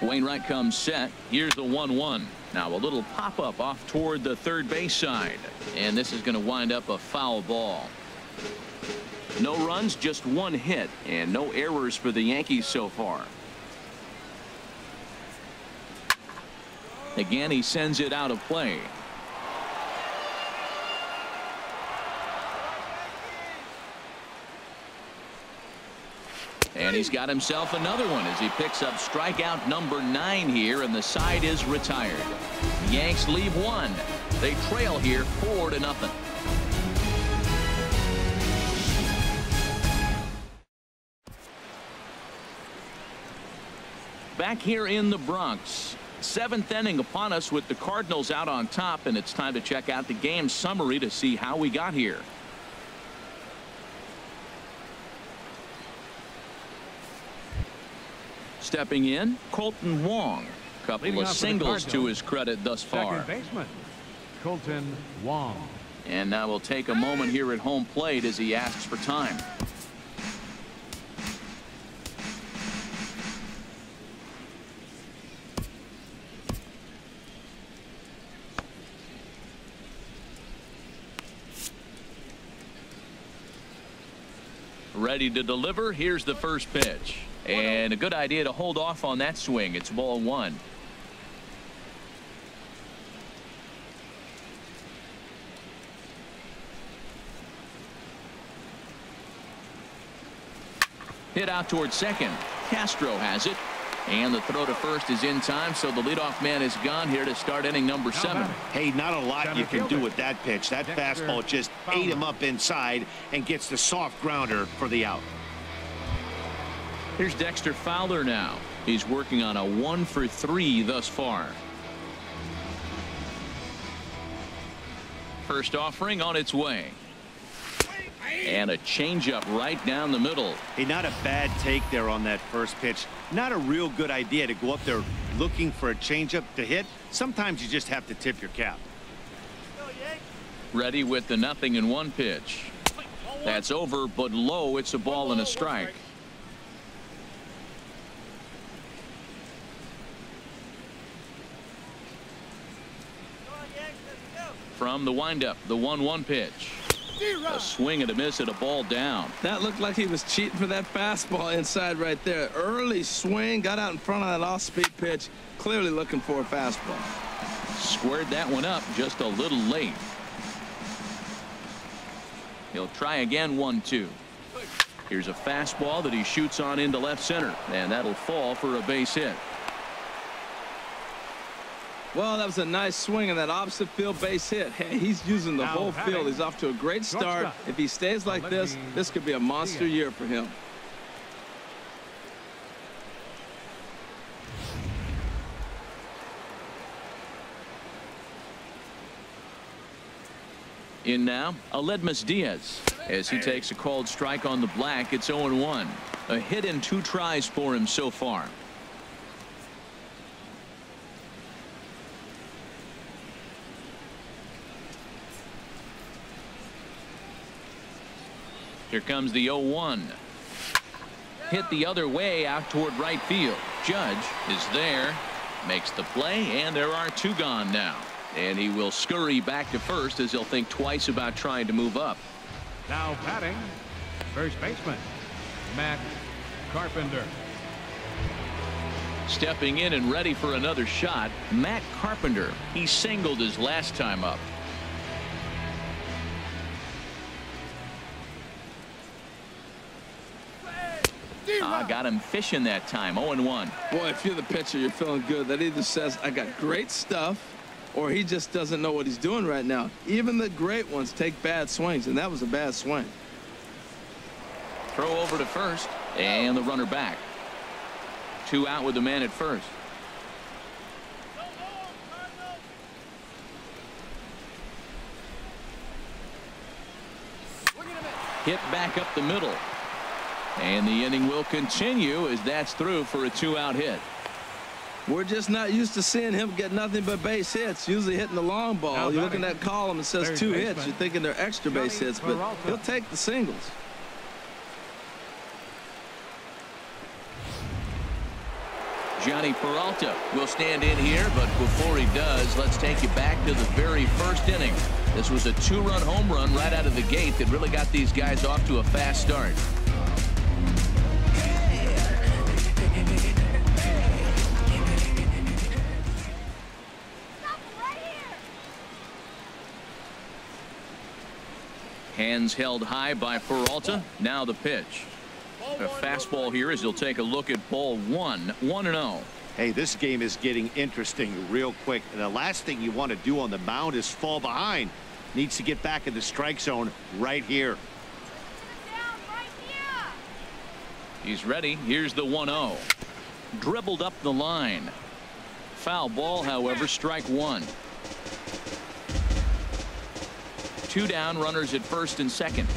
Wainwright comes set. Here's the 1-1. Now a little pop-up off toward the third base side. And this is going to wind up a foul ball. No runs, just one hit, and no errors for the Yankees so far. Again, he sends it out of play. And he's got himself another one as he picks up strikeout number 9 here, and the side is retired. Yanks leave one. They trail here 4-0. Back here in the Bronx. 7th inning upon us with the Cardinals out on top, and it's time to check out the game summary to see how we got here. Stepping in, Colton Wong. Couple of singles to his credit thus far. Second baseman, Colton Wong. And now we'll take a moment here at home plate as he asks for time. Ready to deliver. Here's the first pitch. And a good idea to hold off on that swing. It's ball one. Hit out towards second. Castro has it. And the throw to first is in time, so the leadoff man is gone here to start inning number 7. Hey, not a lot you can do with that pitch. That fastball just ate him up inside and gets the soft grounder for the out. Here's Dexter Fowler now. He's working on a 1-for-3 thus far. First offering on its way. And a changeup right down the middle. Hey, not a bad take there on that first pitch. Not a real good idea to go up there looking for a changeup to hit. Sometimes you just have to tip your cap. Ready with the 0-1 pitch. That's over, but low. It's a ball and a strike. From the windup, the 1-1 pitch. A swing and a miss at a ball down. That looked like he was cheating for that fastball inside right there. Early swing, got out in front of that off-speed pitch. Clearly looking for a fastball. Squared that one up just a little late. He'll try again, 1-2. Here's a fastball that he shoots on into left center, and that'll fall for a base hit. Well, that was a nice swing in that opposite field base hit. Hey, he's using the whole field. He's off to a great start. If he stays like this could be a monster year for him. In now, Aledmus Diaz. As he takes a called strike on the black, it's 0-1. A hit in 2 tries for him so far. Here comes the 0-1. Hit the other way out toward right field. Judge is there, makes the play, and there are 2 gone now. And he will scurry back to first as he'll think twice about trying to move up. Now batting, first baseman, Matt Carpenter. Stepping in and ready for another shot, Matt Carpenter. He singled his last time up. Got him fishing that time. 0-1. Boy, if you're the pitcher, you're feeling good. That either says I got great stuff, or he just doesn't know what he's doing right now. Even the great ones take bad swings, and that was a bad swing. Throw over to first, and the runner back. 2 out with the man at first. hit back up the middle. And the inning will continue as that's through for a 2-out hit. We're just not used to seeing him get nothing but base hits, usually hitting the long ball. You look in that column, it says 2 hits. You're thinking they're extra base hits, but he'll take the singles. Johnny Peralta will stand in here, but before he does, let's take you back to the very first inning. This was a 2-run home run right out of the gate that really got these guys off to a fast start. Hands held high by Peralta. Now the pitch. A fastball here as he'll take a look at ball 1. 1-0. Hey, this game is getting interesting real quick. And the last thing you want to do on the mound is fall behind. Needs to get back in the strike zone right here. He's ready. Here's the 1-0. Dribbled up the line. Foul ball, however, strike 1. 2 down, runners at first and second.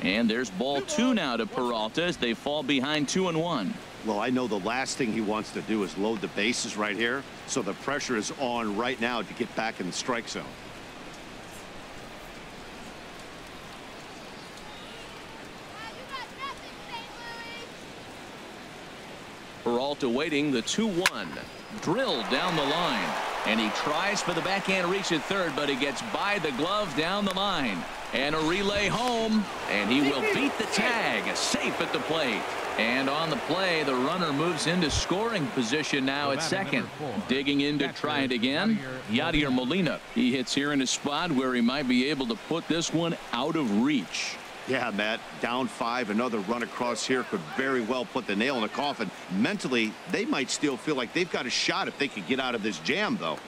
And there's ball 2 now to Peralta as they fall behind 2-1. Well, I know the last thing he wants to do is load the bases right here. So the pressure is on right now to get back in the strike zone. Peralta waiting, the 2-1. Drilled down the line. And he tries for the backhand reach at third, but he gets by the glove down the line. And a relay home. And he will beat the tag. Safe at the plate. And on the play, the runner moves into scoring position now at second. Digging in to try it again, Yadier Molina. He hits here in a spot where he might be able to put this one out of reach. Yeah, Matt, down 5, another run across here could very well put the nail in the coffin. Mentally, they might still feel like they've got a shot if they could get out of this jam, though.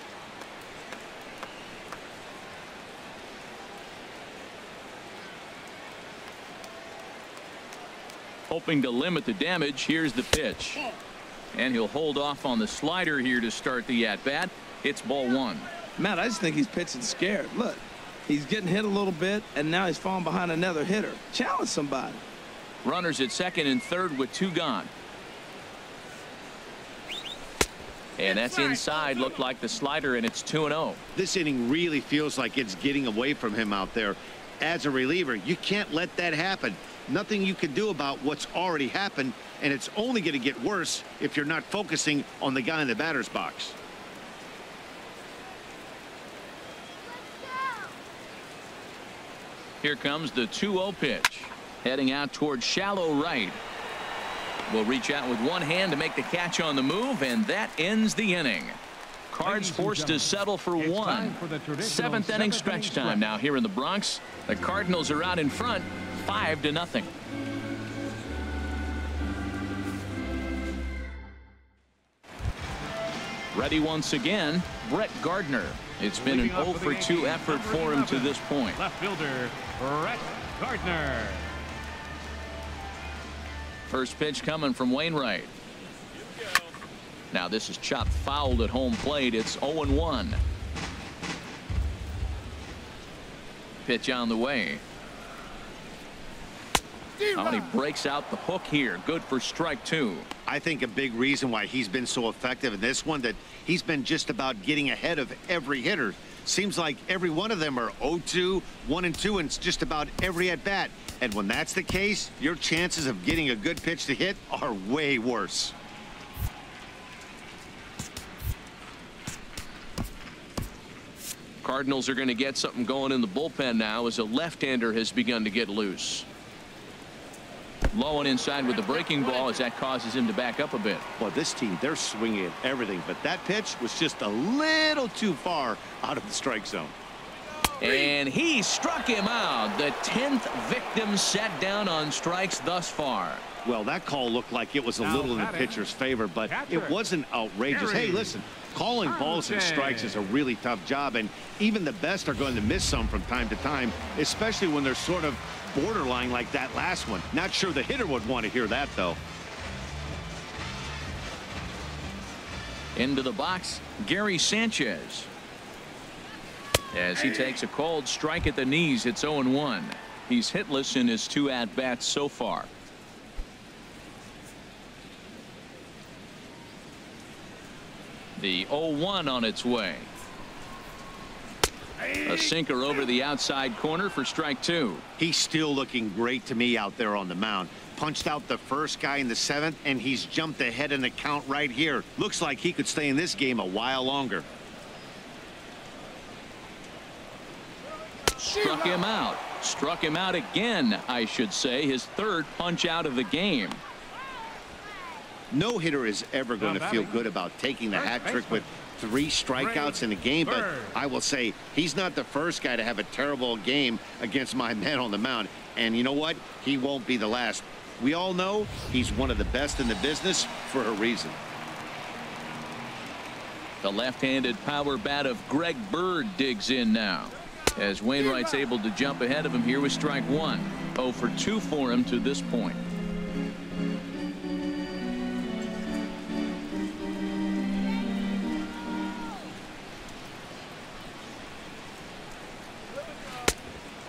Hoping to limit the damage, here's the pitch. And he'll hold off on the slider here to start the at-bat. It's ball 1. Matt, I just think he's pitching scared. Look. He's getting hit a little bit, and now he's falling behind another hitter. Challenge somebody. Runners at second and third with 2 gone. And that's inside. Looked like the slider, and it's 2-0. This inning really feels like it's getting away from him out there. As a reliever, you can't let that happen. Nothing you can do about what's already happened, and it's only going to get worse if you're not focusing on the guy in the batter's box. Here comes the 2-0 pitch. Heading out towards shallow right. Will reach out with one hand to make the catch on the move, and that ends the inning. Cards forced to settle for 1. 7th inning stretch time now here in the Bronx. The Cardinals are out in front 5-0. Ready once again, Brett Gardner. It's been an 0-for-2 effort for him to this point. Left fielder, Brett Gardner. First pitch coming from Wainwright. Now this is chopped fouled at home plate. It's 0-1. Pitch on the way. Oh, and he breaks out the hook here. Good for strike 2. I think a big reason why he's been so effective in this one, that he's been just about getting ahead of every hitter. Seems like every one of them are 0-2, 1-2, and it's just about every at bat. And when that's the case, your chances of getting a good pitch to hit are way worse. Cardinals are going to get something going in the bullpen now as a left-hander has begun to get loose. Low and inside with the breaking ball as that causes him to back up a bit. Well, this team, they're swinging at everything, but that pitch was just a little too far out of the strike zone. And he struck him out. The 10th victim set down on strikes thus far. Well, that call looked like it was a little in the pitcher's favor, but it wasn't outrageous. Hey, listen, calling balls and strikes is a really tough job, and even the best are going to miss some from time to time, especially when they're sort of borderline like that last one. Not sure the hitter would want to hear that, though. Into the box, Gary Sanchez. as he takes a cold strike at the knees. It's 0-1. He's hitless in his 2 at-bats so far. The 0-1 on its way. A sinker over the outside corner for strike 2. He's still looking great to me out there on the mound. Punched out the first guy in the 7th, and he's jumped ahead in the count right here. Looks like he could stay in this game a while longer. Struck him out. Struck him out again, I should say. His 3rd punch out of the game. No hitter is ever going to feel good about taking the hat trick with 3 strikeouts in a game, but I will say he's not the first guy to have a terrible game against my man on the mound. And you know what? He won't be the last. We all know he's one of the best in the business for a reason. The left-handed power bat of Greg Bird digs in now, as Wainwright's able to jump ahead of him here with strike 1. 0 for 2 for him to this point.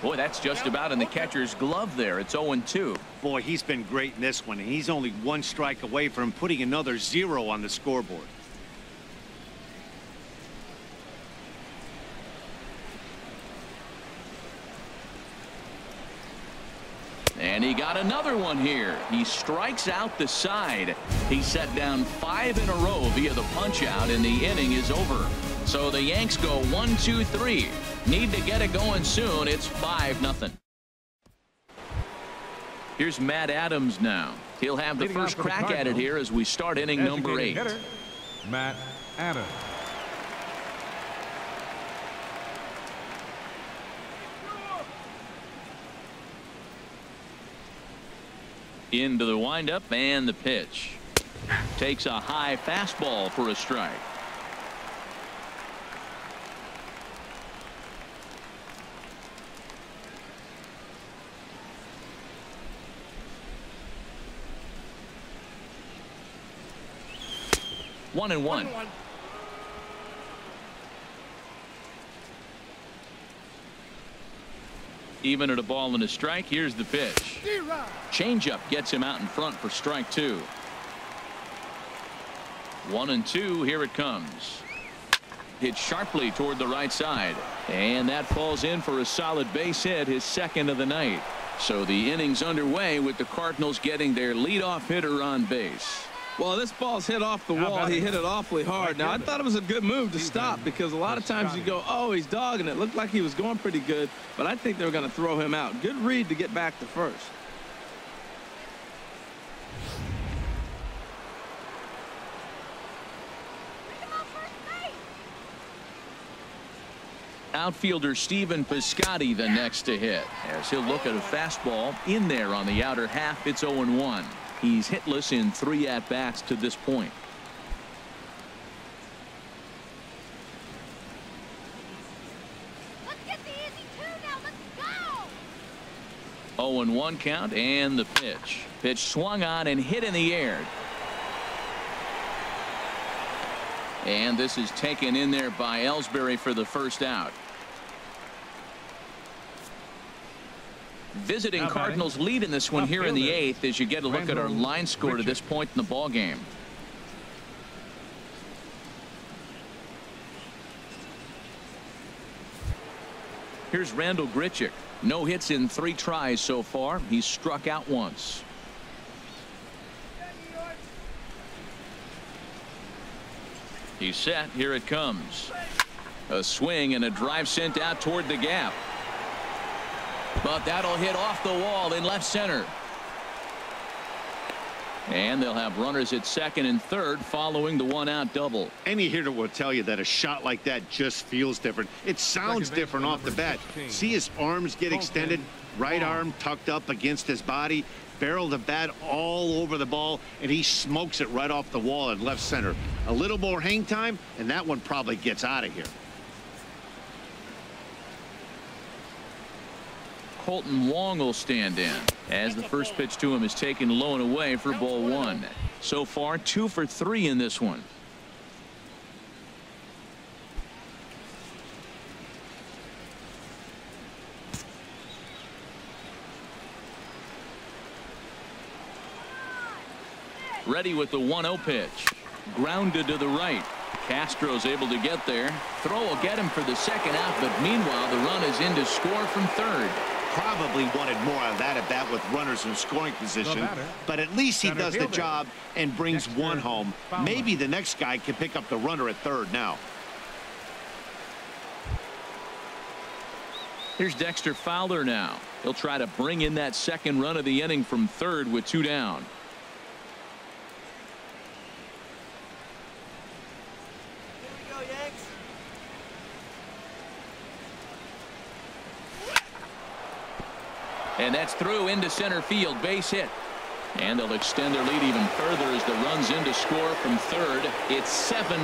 Boy, that's just about in the catcher's glove there. It's 0-2. Boy, he's been great in this one, and he's only 1 strike away from putting another 0 on the scoreboard. And he got another one here. He strikes out the side. He set down 5 in a row via the punch out, and the inning is over. So the Yanks go 1-2-3. Need to get it going soon. It's 5-0. Here's Matt Adams now. He'll have the first crack at it here as we start inning number 8. Hitter, Matt Adams. Into the windup and the pitch. Takes a high fastball for a strike. One and one. Even at a ball and a strike. Here's the pitch. Changeup gets him out in front for strike 2. 1-2. Here it comes. Hit sharply toward the right side, and that falls in for a solid base hit, his 2nd of the night. So the inning's underway with the Cardinals getting their leadoff hitter on base. Well, this ball's hit off the wall. He hit it awfully hard. Now, I thought it was a good move to stop, because a lot of times you go, oh, he's dogging it. Looked like he was going pretty good, but I think they were going to throw him out. Good read to get back to first. Outfielder Stephen Piscotty the next to hit, as he'll look at a fastball in there on the outer half. It's 0-1. He's hitless in 3 at-bats to this point. Let's get the easy 2 now. Let's go. 0-1 count, and the pitch. Pitch swung on and hit in the air. And this is taken in there by Ellsbury for the first out. Visiting Cardinals lead in this one here in the 8th as you get a look at our line score to this point in the ball game. Here's Randall Grichuk. No hits in 3 tries so far. He's struck out once. He's set. Here it comes. A swing and a drive sent out toward the gap. But that'll hit off the wall in left center. And they'll have runners at 2nd and 3rd following the 1-out double. Any hitter will tell you that a shot like that just feels different. It sounds different off the bat. See his arms get extended, right arm tucked up against his body, barrel the bat all over the ball, and he smokes it right off the wall in left center. A little more hang time, and that one probably gets out of here. Colton Wong will stand in as the first pitch to him is taken low and away for ball 1. So far 2 for 3 in this one. Ready with the 1-0 pitch. Grounded to the right. Castro's able to get there. Throw will get him for the second out, but meanwhile the run is in to score from third. Probably wanted more out of that at bat with runners in scoring position, but at least he does the job and brings one home. Maybe the next guy can pick up the runner at third now. Here's Dexter Fowler now. He'll try to bring in that second run of the inning from third with 2 down. And that's through into center field, base hit. And they'll extend their lead even further as the run's in to score from third. It's 7-0.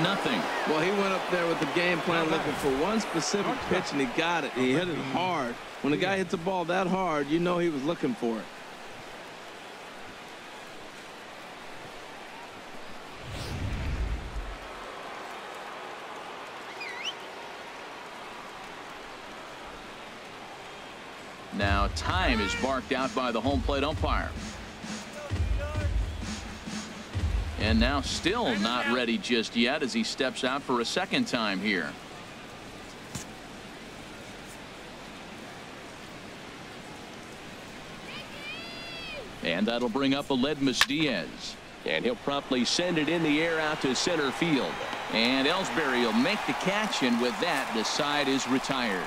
Well, he went up there with the game plan looking for one specific pitch, and he got it. He hit it hard. When a guy hits a ball that hard, you know he was looking for it. Now time is marked out by the home plate umpire. And now still not ready just yet as he steps out for a second time here. And that'll bring up Aledmus Diaz. And he'll promptly send it in the air out to center field. And Ellsbury will make the catch, and with that the side is retired.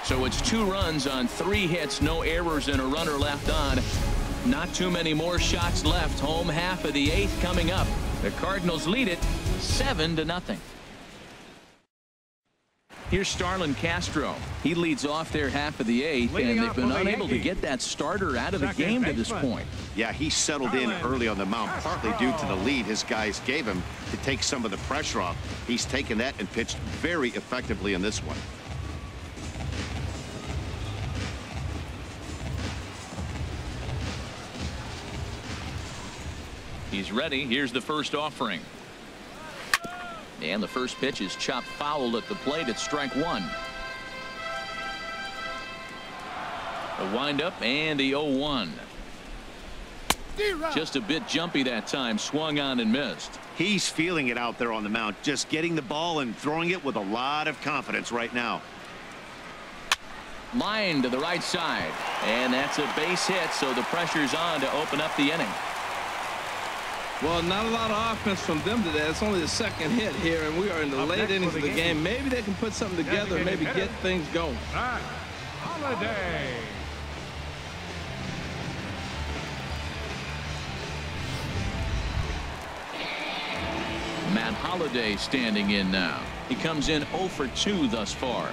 So it's 2 runs on 3 hits, no errors, and a runner left on. Not too many more shots left. Home half of the 8th coming up. The Cardinals lead it 7-0. Here's Starlin Castro. He leads off their half of the 8th, and they've been unable to get that starter out of the game to this point. Yeah, he settled in early on the mound, partly due to the lead his guys gave him to take some of the pressure off. He's taken that and pitched very effectively in this one. He's ready. Here's the first offering. And the first pitch is chopped foul at the plate at strike 1. A windup and the 0-1. Just a bit jumpy that time. Swung on and missed. He's feeling it out there on the mound. Just getting the ball and throwing it with a lot of confidence right now. Line to the right side. And that's a base hit, so the pressure's on to open up the inning. Well, not a lot of offense from them today. It's only the second hit here, and we are in the late innings of the game. Maybe they can put something together and maybe get things going. Holiday. Matt Holliday standing in now. He comes in 0 for 2 thus far.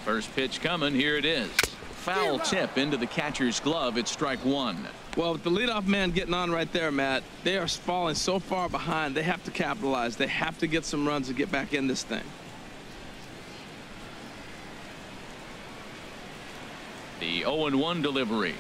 First pitch coming. Here it is. Foul tip into the catcher's glove. It's strike 1. Well, with the leadoff man getting on right there, Matt, they are falling so far behind. They have to capitalize. They have to get some runs to get back in this thing. The 0-1 delivery.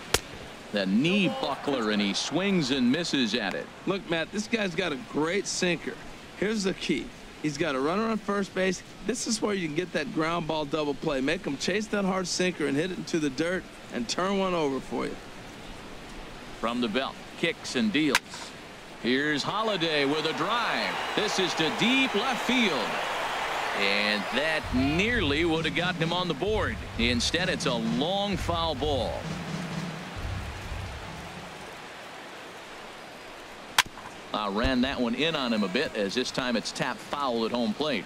The knee buckler, and he swings and misses at it. Look, Matt, this guy's got a great sinker. Here's the key. He's got a runner on first base. This is where you can get that ground ball double play. Make him chase that hard sinker and hit it into the dirt and turn one over for you. From the belt, kicks and deals. Here's Holliday with a drive. This is to deep left field. And that nearly would have gotten him on the board. Instead, it's a long foul ball. Ran that one in on him a bit, as this time it's tapped foul at home plate.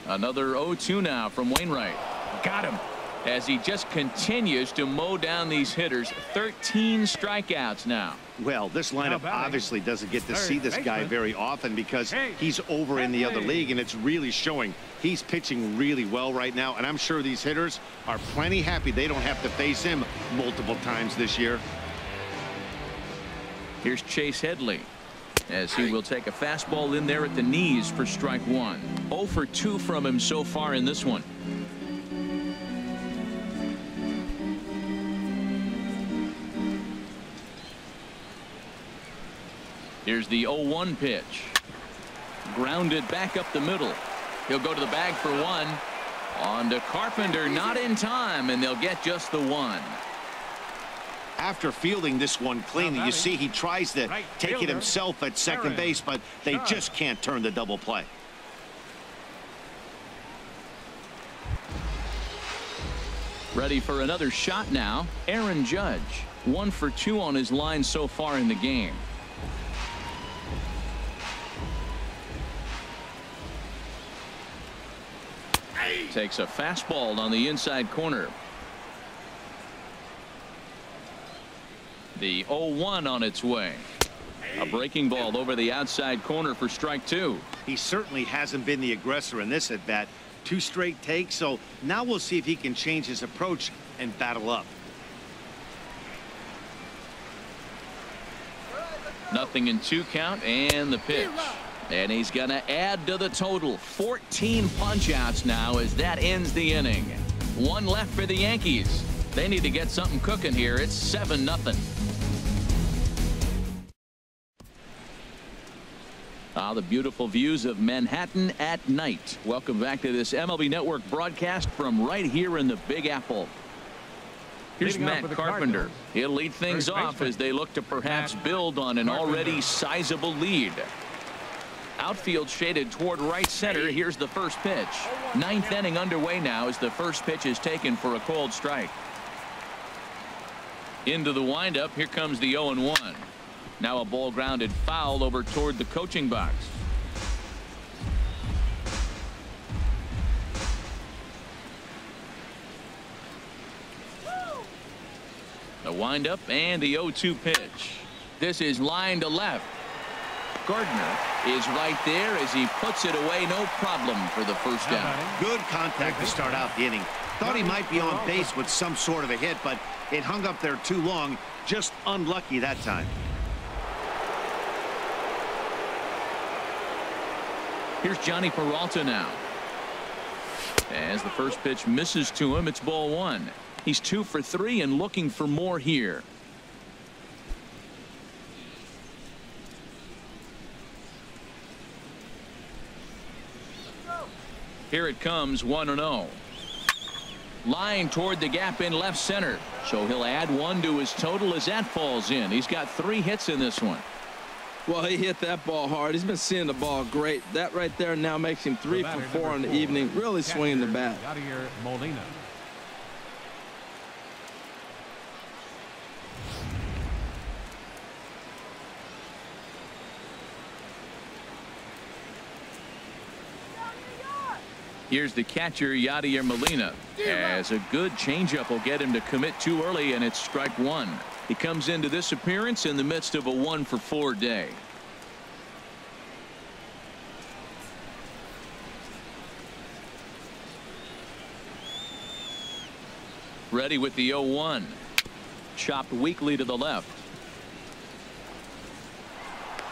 Another 0-2 now from Wainwright. Got him. As he just continues to mow down these hitters. 13 strikeouts now. Well, this lineup obviously doesn't get to see this guy very often because he's over in the other league, and it's really showing. He's pitching really well right now, and I'm sure these hitters are plenty happy they don't have to face him multiple times this year. Here's Chase Headley, as he will take a fastball in there at the knees for strike 1. 0 for 2 from him so far in this one. Here's the 0-1 pitch. Grounded back up the middle. He'll go to the bag for one. On to Carpenter, not in time, and they'll get just the one. After fielding this one cleanly, you see he tries to take it himself at second base, but they just can't turn the double play. Ready for another shot now. Aaron Judge, 1 for 2 on his line so far in the game. Takes a fastball on the inside corner. The 0-1 on its way. A breaking ball over the outside corner for strike 2. He certainly hasn't been the aggressor in this at bat. 2 straight takes, so now we'll see if he can change his approach and battle up. 0-2 count, and the pitch. And he's going to add to the total. 14 punch-outs now as that ends the inning. 1 left for the Yankees. They need to get something cooking here. It's 7-0. The beautiful views of Manhattan at night. Welcome back to this MLB Network broadcast from right here in the Big Apple. Here's Matt Carpenter. He'll lead things off as they look to perhaps build on an already sizable lead. Outfield shaded toward right center. Here's the first pitch. 9th inning underway now as the first pitch is taken for a cold strike. Into the windup. Here comes the 0-1. Now a ball grounded foul over toward the coaching box. The windup and the 0-2 pitch. This is line to left. Gardner is right there as he puts it away. No problem for the first down. Good contact to start out the inning. Thought he might be on base with some sort of a hit, but it hung up there too long. Just unlucky that time. Here's Johnny Peralta now. As the first pitch misses to him, it's ball 1. He's 2 for 3 and looking for more here. Here it comes, 1-0. Line toward the gap in left center. So he'll add 1 to his total as that falls in. He's got 3 hits in this one. Well, he hit that ball hard. He's been seeing the ball great. That right there now makes him 3 for 4 on the evening. Really swinging the bat. Molina. Here's the catcher, Yadier Molina, as a good changeup will get him to commit too early, and it's strike 1. He comes into this appearance in the midst of a 1 for 4 day. Ready with the 0-1. Chopped weakly to the left.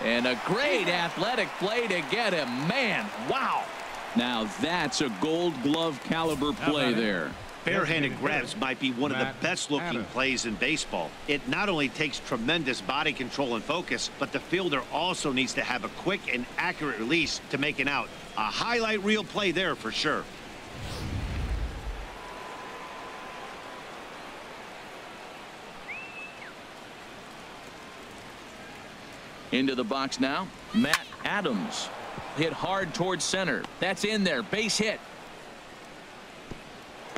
And a great athletic play to get him. Man, wow. Now that's a Gold Glove caliber play there. Barehanded grabs might be one of the best looking plays in baseball. It not only takes tremendous body control and focus, but the fielder also needs to have a quick and accurate release to make an out. A highlight reel play there for sure. Into the box now, Matt Adams. Hit hard towards center. That's in there. Base hit.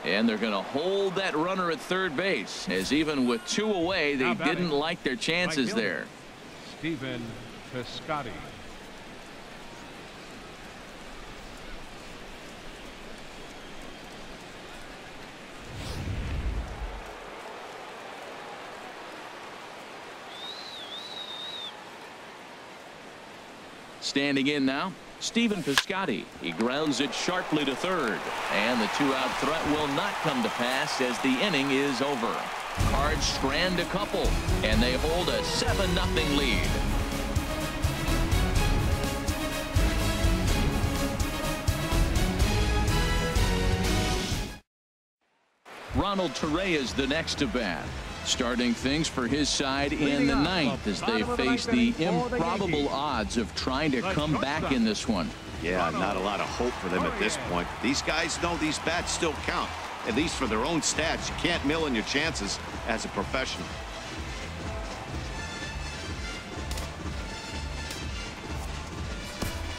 And they're going to hold that runner at third base, as even with 2 away, they didn't like their chances there. Stephen Piscotty. Standing in now, Stephen Piscotty. He grounds it sharply to third, and the 2-out threat will not come to pass as the inning is over. Cards strand a couple, and they hold a 7-0 lead. Ronald Torreya's the next to bat. Starting things for his side in the ninth as they face the improbable odds of trying to come back in this one. Yeah, not a lot of hope for them at this point. These guys know these bats still count, at least for their own stats. You can't mill in your chances as a professional.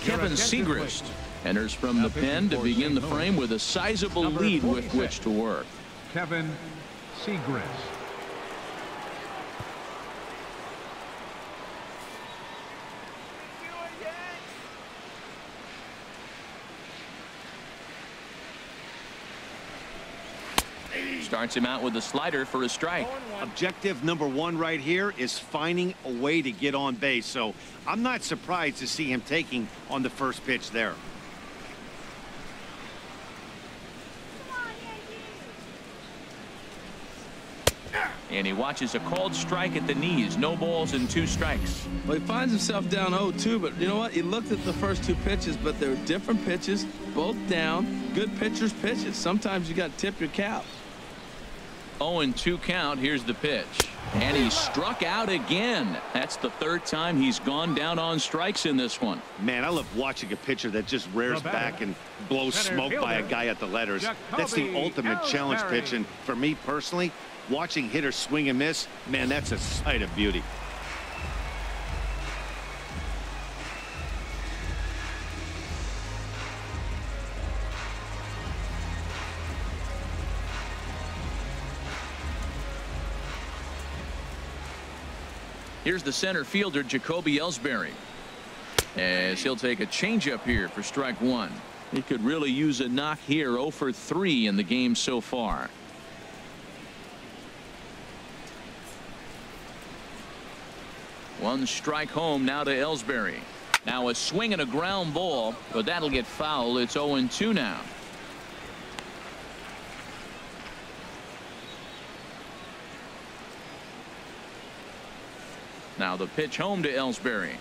Kevin Segrist enters from the pen to begin the frame with a sizable lead with which to work. Kevin Segrist. Starts him out with a slider for a strike. Objective number one right here is finding a way to get on base. So I'm not surprised to see him taking on the first pitch there. And he watches a called strike at the knees. No balls and 2 strikes. Well, he finds himself down 0-2, but you know what? He looked at the first 2 pitches, but they were different pitches, both down. Good pitchers' pitches. Sometimes you got to tip your cap. 0-2 count. Here's the pitch. And he struck out again. That's the 3rd time he's gone down on strikes in this one. Man, I love watching a pitcher that just rears back and blows smoke by a guy at the letters. That's the ultimate challenge pitch. And for me personally, watching hitters swing and miss, man, that's a sight of beauty. Here's the center fielder, Jacoby Ellsbury, as he'll take a changeup here for strike 1. He could really use a knock here. 0 for 3 in the game so far. One strike home now to Ellsbury. Now a swing and a ground ball, but that'll get foul. It's 0-2 now. Now the pitch home to Ellsbury.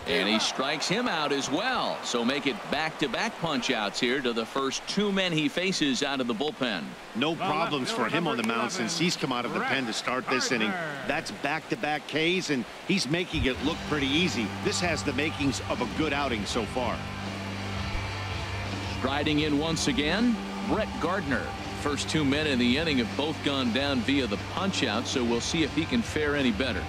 And he strikes him out as well. So make it back-to-back punch-outs here to the first 2 men he faces out of the bullpen. No problems for him on the mound since he's come out of the pen to start this inning. That's back-to-back Ks, and he's making it look pretty easy. This has the makings of a good outing so far. Striding in once again, Brett Gardner. First 2 men in the inning have both gone down via the punch-out, so we'll see if he can fare any better.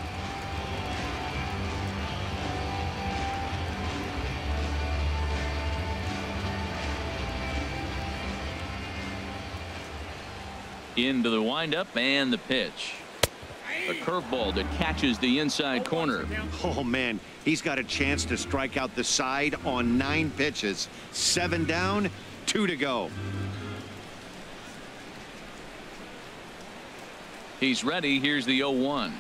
Into the windup and the pitch. A curveball that catches the inside corner. Oh, man, he's got a chance to strike out the side on 9 pitches. 7 down, 2 to go. He's ready. Here's the 0-1.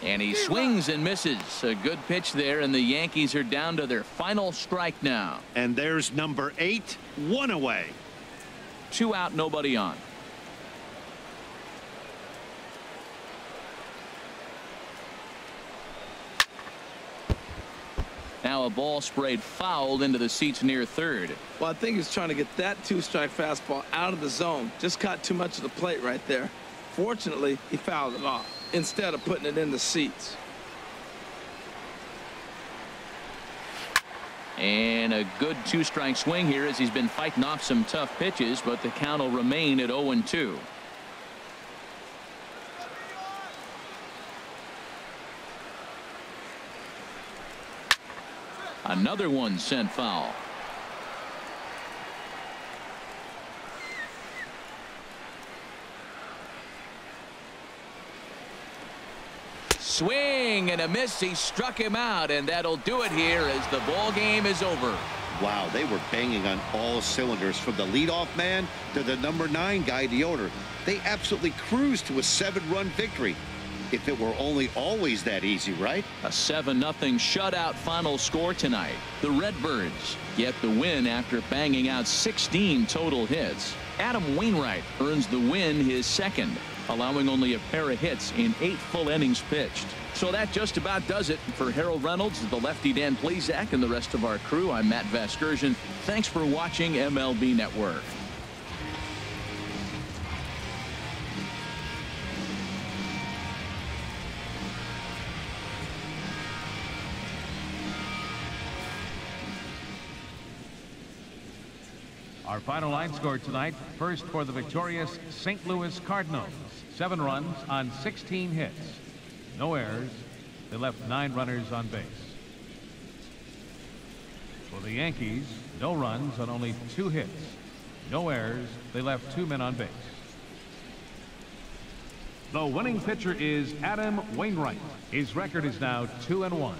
And he swings and misses. A good pitch there, and the Yankees are down to their final strike now. And there's number 8, 1 away. 2 out, nobody on. Now a ball sprayed foul into the seats near third. Well, I think he's trying to get that 2-strike fastball out of the zone. Just caught too much of the plate right there. Fortunately, he fouled it off instead of putting it in the seats. And a good 2-strike swing here as he's been fighting off some tough pitches, but the count will remain at 0-2. Another one sent foul. Swing and a miss. He struck him out, and that'll do it here as the ball game is over. Wow, they were banging on all cylinders from the leadoff man to the number 9 guy, the owner. They absolutely cruised to a 7-run victory. If it were only always that easy, right? A 7-0 shutout final score tonight. The Redbirds get the win after banging out 16 total hits. Adam Wainwright earns the win, his 2nd, allowing only a pair of hits in 8 full innings pitched. So that just about does it for Harold Reynolds, the lefty Dan Plezak, and the rest of our crew. I'm Matt Vasgersian. Thanks for watching MLB Network. Our final line score tonight, first for the victorious St. Louis Cardinals. 7 runs on 16 hits. No errors. They left 9 runners on base. For the Yankees, no runs on only 2 hits. No errors. They left 2 men on base. The winning pitcher is Adam Wainwright. His record is now 2-1.